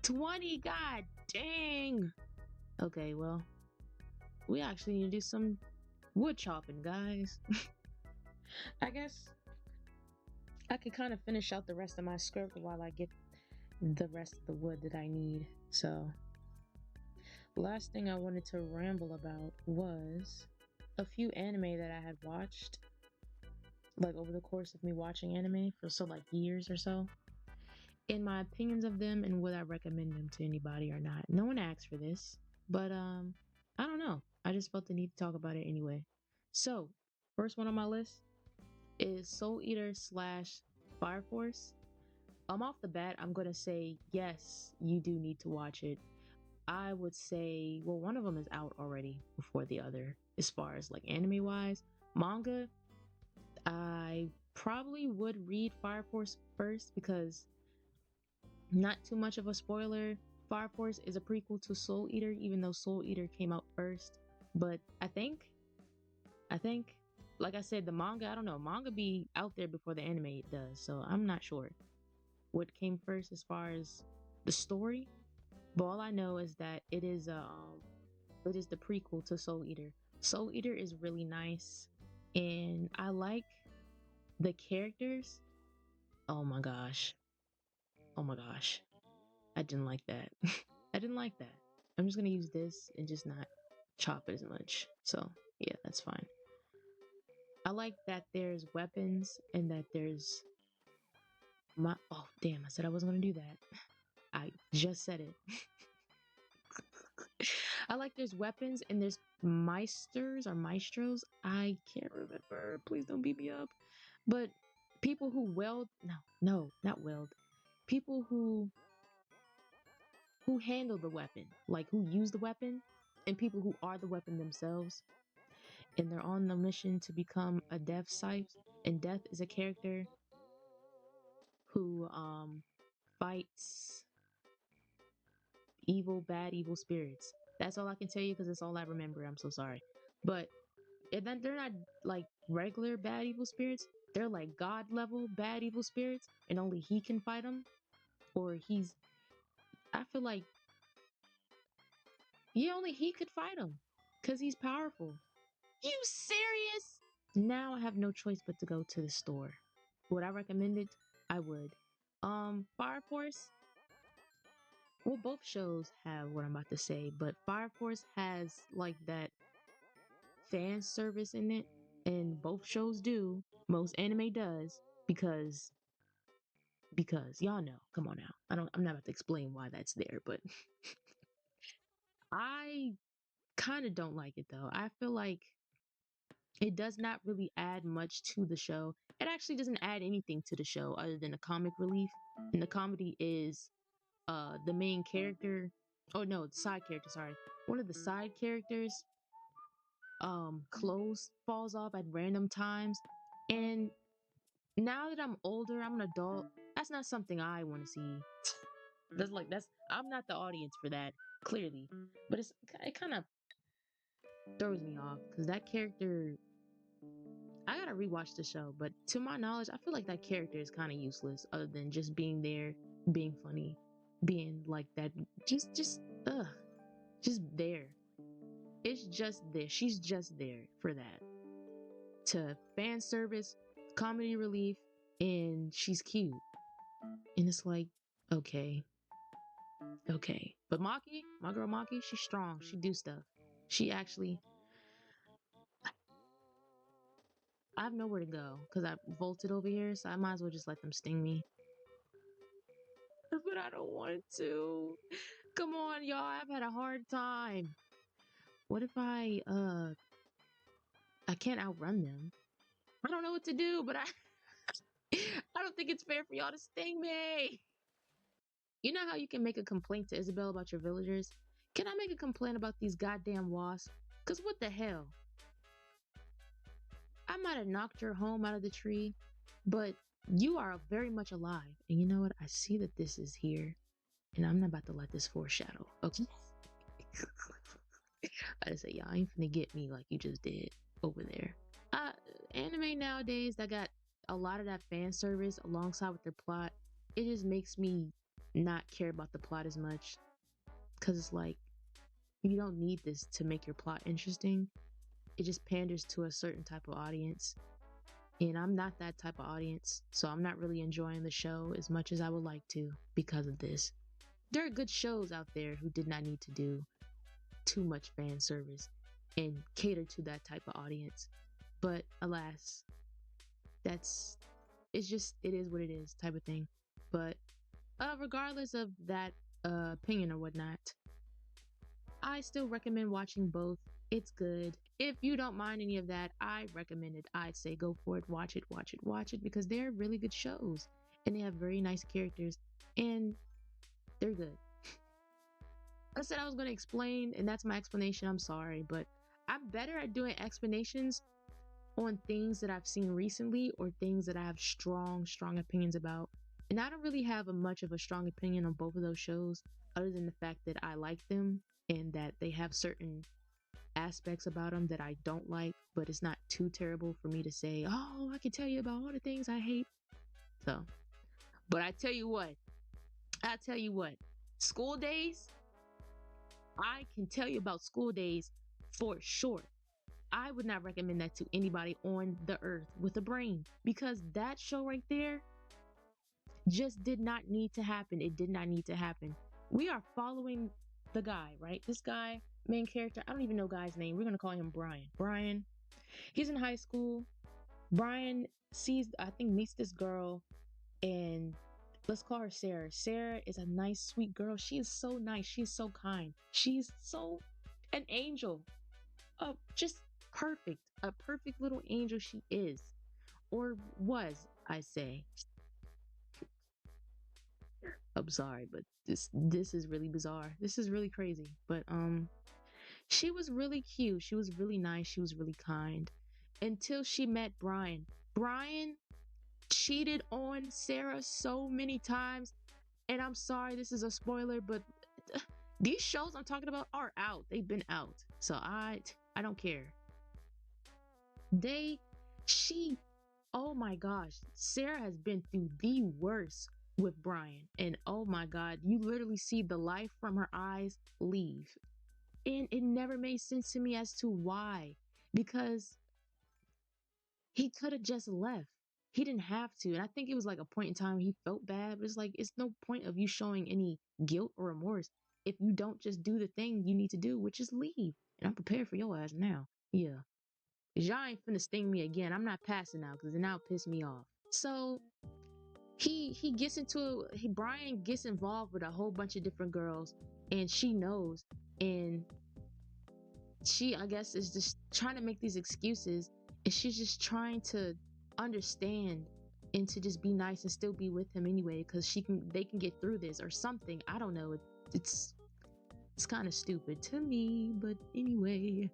20. God dang. Okay, well, we actually need to do some wood chopping, guys. I guess I could kind of finish out the rest of my script while I get the rest of the wood that I need. So, last thing I wanted to ramble about was a few anime that I had watched, like over the course of me watching anime for so like years or so, in my opinions of them and would I recommend them to anybody or not. No one asked for this, but I don't know. I just felt the need to talk about it anyway. So, first one on my list is Soul Eater slash Fire Force. Off the bat, I'm gonna say yes, you do need to watch it. I would say, well, one of them is out already before the other, as far as like anime wise. Manga, I probably would read Fire Force first because not too much of a spoiler. Fire Force is a prequel to Soul Eater, even though Soul Eater came out first. But I think, like I said, the manga, I don't know, manga be out there before the anime does, so I'm not sure what came first as far as the story. But all I know is that it is the prequel to Soul Eater. Soul Eater is really nice, and I like the characters. Oh my gosh, oh my gosh, I didn't like that. I didn't like that. I'm just gonna use this and just not chop it as much. So yeah, that's fine. I like that there's weapons and that there's my. Oh damn! I said I wasn't gonna do that. I just said it. I like there's weapons and there's meisters or maestros. I can't remember. Please don't beat me up. But people who weld, no, no, not weld. People who handle the weapon, like who use the weapon, and people who are the weapon themselves, and they're on the mission to become a death scythe. And Death is a character who fights bad evil spirits. That's all I can tell you because it's all I remember. I'm so sorry. But and then they're not like regular bad evil spirits. They're like god level bad evil spirits, and only he can fight them. Or he's, I feel like, yeah, only he could fight them because he's powerful. You serious? Now I have no choice but to go to the store. Would I recommend it? I would. Fire Force. Well, both shows have what I'm about to say, but Fire Force has like that fan service in it, and both shows do. Most anime does because y'all know. Come on now. I'm not about to explain why that's there, but I kind of don't like it though. I feel like it does not really add much to the show. It actually doesn't add anything to the show other than a comic relief. And the comedy is the main character, oh no, the side character, sorry. One of the side characters clothes falls off at random times. And now that I'm older, I'm an adult, that's not something I want to see. That's I'm not the audience for that, clearly. But it kind of throws me off because that character, I gotta rewatch the show, but to my knowledge, I feel like that character is kind of useless other than just being there, being funny, being like that, just ugh, just there. It's just there. She's just there for that. To fan service, comedy relief, and she's cute. And it's like, okay, okay. But Maki, my girl Maki, she's strong. She do stuff. She actually, I have nowhere to go because I bolted over here, so I might as well just let them sting me. But I don't want to. Come on, y'all. I've had a hard time. What if I can't outrun them? I don't know what to do, but I don't think it's fair for y'all to sting me. You know how you can make a complaint to Isabel about your villagers? Can I make a complaint about these goddamn wasps? Cause what the hell? I might have knocked your home out of the tree, but you are very much alive. And you know what? I see that this is here, and I'm not about to let this foreshadow. Okay. I just say, y'all ain't finna get me like you just did over there. Uh, Anime nowadays that got a lot of that fan service alongside with their plot, it just makes me not care about the plot as much. Cause it's like, you don't need this to make your plot interesting. It just panders to a certain type of audience. And I'm not that type of audience, so I'm not really enjoying the show as much as I would like to because of this. There are good shows out there who did not need to do too much fan service. and cater to that type of audience. But alas, that's it's just it is what it is type of thing. But regardless of that opinion or whatnot, I still recommend watching both. It's good. If you don't mind any of that, I recommend it. I'd say go for it. Watch it, watch it, watch it because they're really good shows and they have very nice characters and they're good. I said I was going to explain, and that's my explanation. I'm sorry, but I'm better at doing explanations on things that I've seen recently or things that I have strong opinions about. And I don't really have a much of a strong opinion on both of those shows, other than the fact that I like them and that they have certain aspects about them that I don't like, but it's not too terrible for me to say, oh, I can tell you about all the things I hate. So, but I tell you what, school days, I can tell you about school days for sure. I would not recommend that to anybody on the earth with a brain because that show right there just did not need to happen. It did not need to happen. We are following the guy, right? This guy, main character, I don't even know guy's name. We're going to call him Brian. Brian, he's in high school. Brian sees, I think, meets this girl, and let's call her Sarah. Sarah is a nice, sweet girl. She is so nice. She's so kind. She's so an angel. Just perfect. A perfect little angel she is. Or was, I say. I'm sorry, but this is really bizarre. This is really crazy. But she was really cute. She was really nice. She was really kind. Until she met Brian. Brian cheated on Sarah so many times. And I'm sorry, this is a spoiler, but these shows I'm talking about are out. They've been out. So I don't care. They she oh my gosh, Sarah has been through the worst with Brian. And oh my God, you literally see the life from her eyes leave. And it never made sense to me as to why. Because he could have just left. He didn't have to. And I think it was like a point in time he felt bad, but it's like, it's no point of you showing any guilt or remorse if you don't just do the thing you need to do, which is leave. And I'm prepared for your ass now. Yeah. 'Cause y'all ain't finna sting me again. I'm not passing out because it now piss me off. So he gets into Brian gets involved with a whole bunch of different girls and she knows, and she, I guess, is just trying to make these excuses, and she's just trying to understand and to just be nice and still be with him anyway because they can get through this or something. I don't know. It's it's kind of stupid to me, but anyway.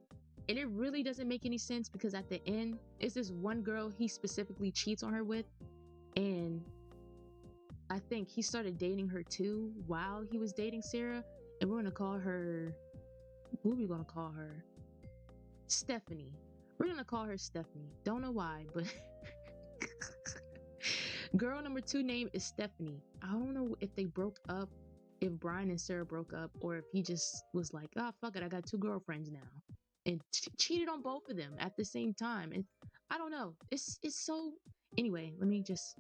And it really doesn't make any sense because at the end, it's this one girl he specifically cheats on her with, and I think he started dating her too while he was dating Sarah, and we're gonna call her, what are we gonna call her? Stephanie. We're gonna call her Stephanie. Don't know why, but girl number two name is Stephanie. I don't know if they broke up, if Brian and Sarah broke up, or if he just was like, oh, fuck it, I got two girlfriends now. And cheated on both of them at the same time. And I don't know. It's so. Anyway, let me just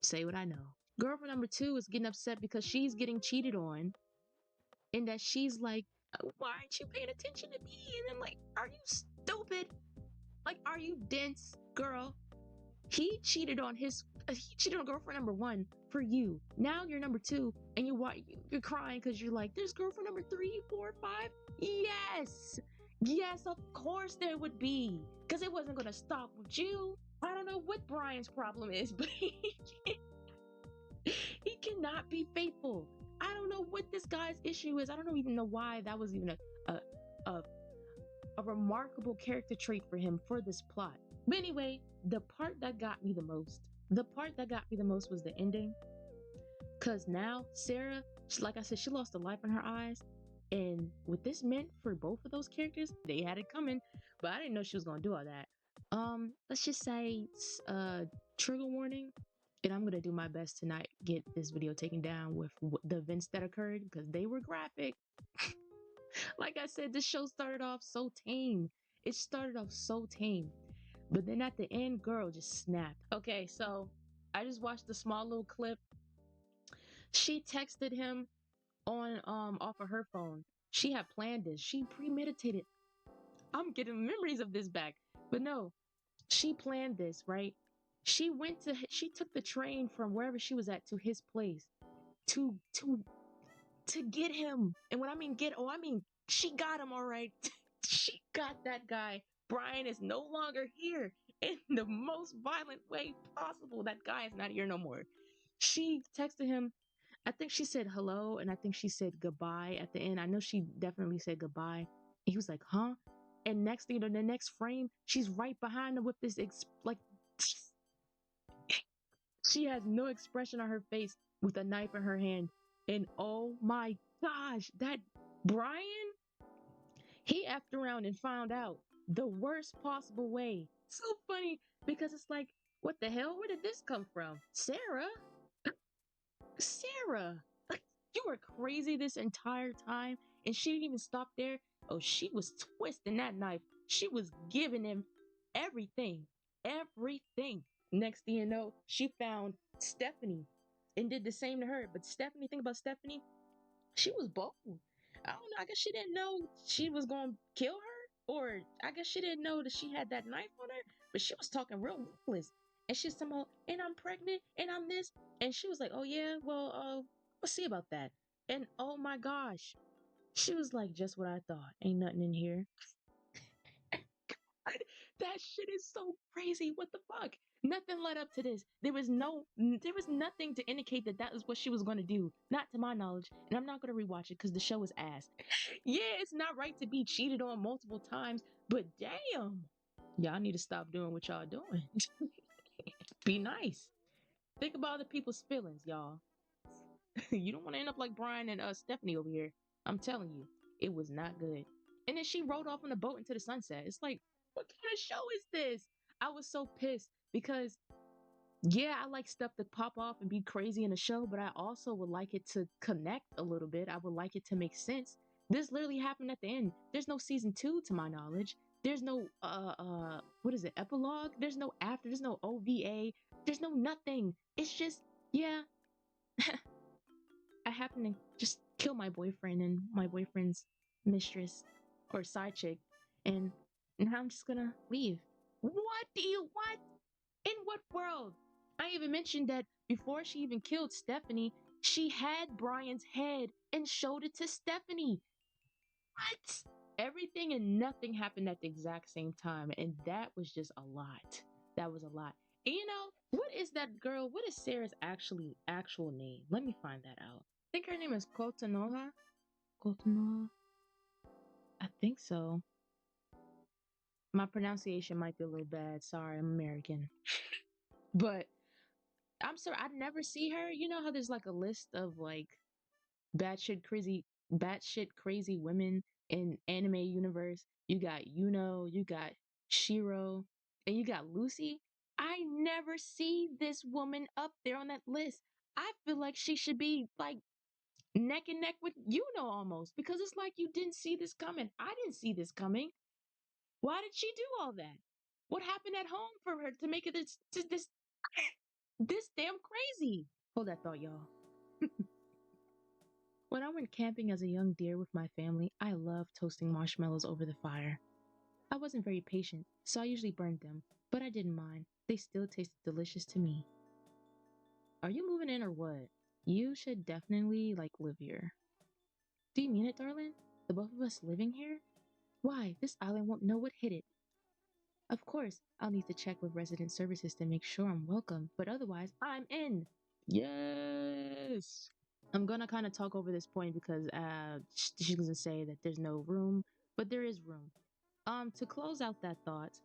say what I know. Girlfriend number two is getting upset because she's getting cheated on, and that she's like, why aren't you paying attention to me? And I'm like, are you stupid? Like, are you dense, girl? He cheated on girlfriend number one for you. Now you're number two, and you're crying because you're like, there's girlfriend number 3, 4, 5. Yes, yes, of course there would be, because it wasn't gonna stop with you. I don't know what Brian's problem is, but he cannot be faithful. I don't know what this guy's issue is. I don't even know why that was even a a remarkable character trait for him for this plot. But anyway, the part that got me the most was the ending. Because now Sarah, like I said, she lost the life in her eyes. And what this meant for both of those characters, they had it coming, but I didn't know she was gonna do all that. Let's just say trigger warning. And I'm gonna do my best to not get this video taken down with the events that occurred because they were graphic. Like I said, this show started off so tame. It started off so tame. But then at the end, girl just snapped. Okay, so I just watched a small little clip. She texted him on off of her phone. She had planned this. She premeditated. I'm getting memories of this back. But no, she planned this, right? She took the train from wherever she was at to his place to get him. And when I mean get, oh, I mean she got him all right. She got that guy. Brian is no longer here in the most violent way possible. That guy is not here no more. She texted him. I think she said hello, and I think she said goodbye at the end. I know she definitely said goodbye. And he was like, huh? And next thing you know, the next frame, she's right behind him with this like she has no expression on her face with a knife in her hand. And oh my gosh, that Brian, he effed around and found out the worst possible way. So funny because it's like, what the hell? Where did this come from? Sarah? Sarah, like you were crazy this entire time, and she didn't even stop there. Oh, she was twisting that knife. She was giving him everything, everything. Next thing you know, she found Stephanie and did the same to her. But Stephanie, think about Stephanie. She was bold. I don't know. I guess she didn't know she was going to kill her, or I guess she didn't know that she had that knife on her. But she was talking real reckless, and she's somehow, and I'm pregnant, and I'm this, and she was like, "Oh yeah, well, we'll see about that." And oh my gosh, she was like, "Just what I thought. Ain't nothing in here." That shit is so crazy. What the fuck? Nothing led up to this. There was nothing to indicate that that was what she was going to do. Not to my knowledge. And I'm not going to rewatch it because the show is ass. Yeah, it's not right to be cheated on multiple times, but damn. Y'all need to stop doing what y'all doing. Be nice. Think about other people's feelings, y'all. You don't want to end up like Brian and Stephanie over here. I'm telling you, it was not good. And then she rode off on a boat into the sunset. It's like, what kind of show is this? I was so pissed because, yeah, I like stuff to pop off and be crazy in a show, but I also would like it to connect a little bit. I would like it to make sense. This literally happened at the end. There's no season 2 to my knowledge. There's no what is it, epilogue? There's no after, there's no OVA, there's no nothing. It's just, yeah, I happen to just kill my boyfriend and my boyfriend's mistress or side chick, and now I'm just gonna leave. What? In what world? I even mentioned that before she even killed Stephanie, she had Brian's head and showed it to Stephanie. What? Everything and nothing happened at the exact same time, and that was just a lot. That was a lot. And you know, what is that girl? What is Sarah's actual name? Let me find that out. I think her name is Kotonoha. Kotonoha. I think so. My pronunciation might be a little bad. Sorry, I'm American. But I'm sorry, I never see her. You know how there's like a list of like batshit crazy women in anime universe. You got Yuno, you got Shiro, and you got Lucy. I never see this woman up there on that list. I feel like she should be like neck and neck with Yuno almost because it's like you didn't see this coming. I didn't see this coming. Why did she do all that? What happened at home for her to make it this damn crazy? Hold that thought, y'all. When I went camping as a young deer with my family, I loved toasting marshmallows over the fire. I wasn't very patient, so I usually burned them, but I didn't mind. They still tasted delicious to me. Are you moving in or what? You should definitely live here. Do you mean it, darling? The both of us living here? Why, this island won't know what hit it. Of course, I'll need to check with resident services to make sure I'm welcome, but otherwise, I'm in. Yes. I'm gonna kind of talk over this point because she's gonna say that there's no room, but there is room. To close out that thought,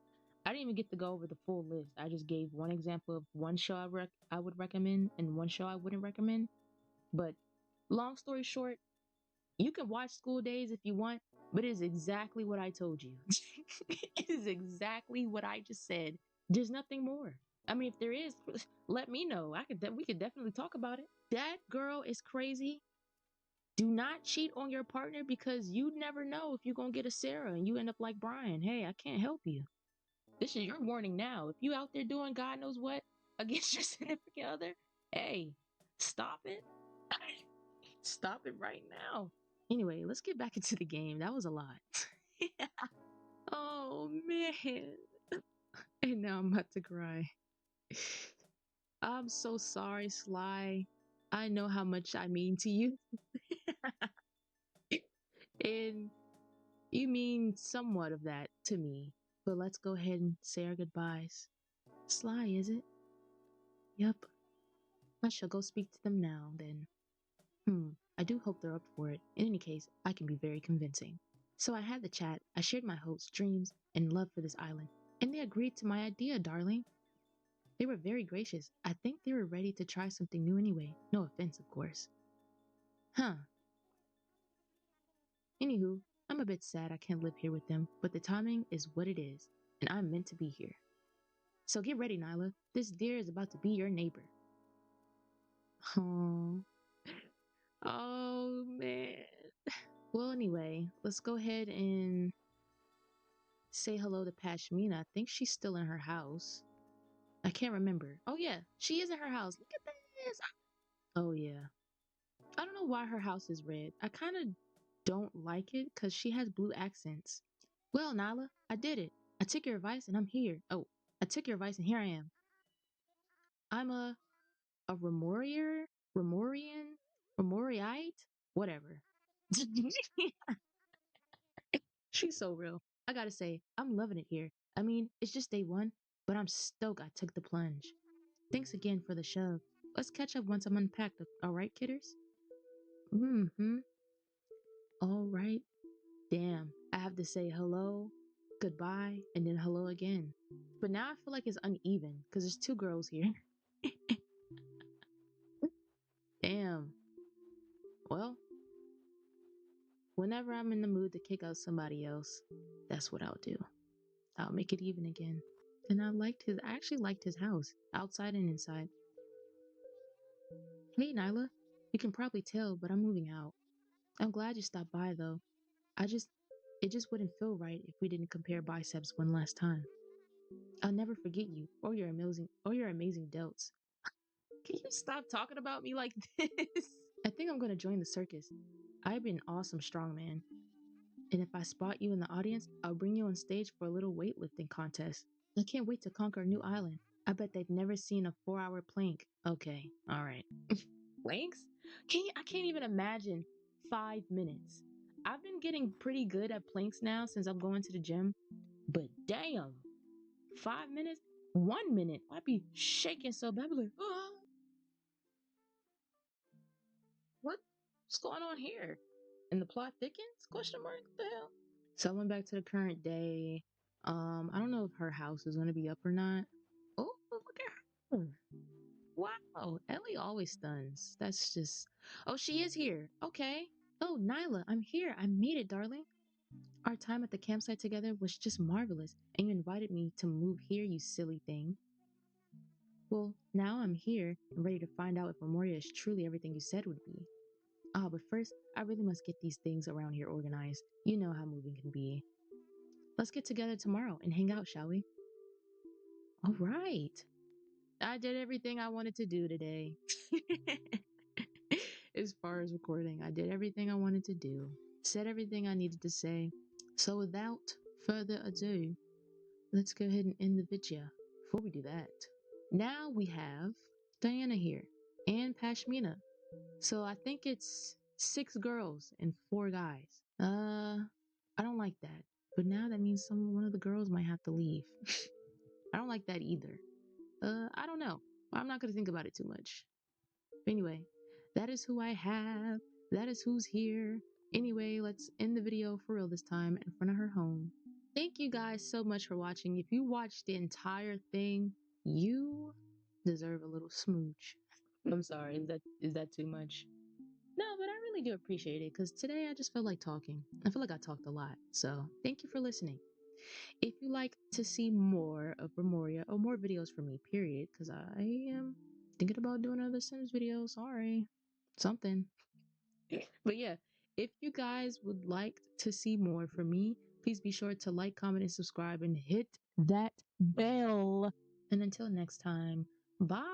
I didn't even get to go over the full list. I just gave one example of one show I would recommend and one show I wouldn't recommend. But long story short, you can watch School Days if you want, but it is exactly what I told you. It is exactly what I just said. There's nothing more. I mean, if there is, let me know. We could definitely talk about it. That girl is crazy. Do not cheat on your partner because you never know if you're gonna get a Sarah and you end up like Brian. Hey, I can't help you. This is your warning now. If you out there doing God knows what against your significant other, hey, stop it. Stop it right now. Anyway, let's get back into the game. That was a lot. Oh man. And now I'm about to cry. I'm so sorry, Sly. I know how much I mean to you. And you mean somewhat of that to me. But let's go ahead and say our goodbyes. Sly, is it? Yup. I shall go speak to them now, then. I do hope they're up for it. In any case, I can be very convincing. So I had the chat, I shared my hopes, dreams, and love for this island, and they agreed to my idea, darling. They were very gracious. I think they were ready to try something new anyway. No offense, of course. Huh. Anywho, I'm a bit sad I can't live here with them, but the timing is what it is, and I'm meant to be here. So get ready, Nyla. This deer is about to be your neighbor. Oh, oh man. Well, anyway, let's go ahead and say hello to Pashmina. I think she's still in her house. I can't remember. Oh yeah, she is in her house. Look at this. Oh yeah. I don't know why her house is red. I kind of don't like it because she has blue accents. Well, Nala, I did it. I took your advice and I'm here. Oh, I took your advice and here I am. I'm a Remorian, Remoriite, whatever. She's so real. I gotta say, I'm loving it here. I mean, it's just day one, but I'm stoked I took the plunge. Thanks again for the shove. Let's catch up once I'm unpacked, all right, kidders? Mm-hmm. All right. Damn, I have to say hello, goodbye, and then hello again. But now I feel like it's uneven because there's two girls here. Damn. Well, whenever I'm in the mood to kick out somebody else, that's what I'll do. I'll make it even again. And I actually liked his house, outside and inside. Hey, Nyla. You can probably tell, but I'm moving out. I'm glad you stopped by, though. I just, it just wouldn't feel right if we didn't compare biceps one last time. I'll never forget you or your amazing delts. Can you stop talking about me like this? I think I'm gonna join the circus. I'd be an awesome strongman. And if I spot you in the audience, I'll bring you on stage for a little weightlifting contest. I can't wait to conquer a new island. I bet they've never seen a 4-hour plank. Okay, alright. Planks? I can't even imagine 5 minutes. I've been getting pretty good at planks now since I'm going to the gym, but damn, 5 minutes? 1 minute? I'd be shaking so bad. I'd be like, oh, what's going on here? And the plot thickens? Question mark? What the hell? So I went back to the current day. I don't know if her house is gonna be up or not. Oh, look at her. Wow, Ellie always stuns. That's just. Oh, she is here. Okay. Oh, Nyla, I'm here. I made it, darling. Our time at the campsite together was just marvelous, and you invited me to move here, you silly thing. Well, now I'm here and ready to find out if Memoria is truly everything you said would be. Ah, but first, I really must get these things around here organized. You know how moving can be. Let's get together tomorrow and hang out, shall we? All right. I did everything I wanted to do today. As far as recording, I did everything I wanted to do, said everything I needed to say. So, without further ado, let's go ahead and end the video. Before we do that, now we have Diana here and Pashmina. So I think it's 6 girls and 4 guys. I don't like that. But now that means one of the girls might have to leave. I don't like that either. I don't know. I'm not gonna think about it too much. But anyway, that is who I have. That is who's here. Anyway, let's end the video for real this time in front of her home. Thank you guys so much for watching. If you watched the entire thing, you deserve a little smooch. I'm sorry, is that too much? No, but I really do appreciate it because today I just felt like talking. I feel like I talked a lot. So thank you for listening. If you like to see more of Remoria or more videos from me, period, because I am thinking about doing another Sims video. Sorry. Something. But yeah, if you guys would like to see more from me, please be sure to like, comment, and subscribe and hit that bell. And until next time, bye.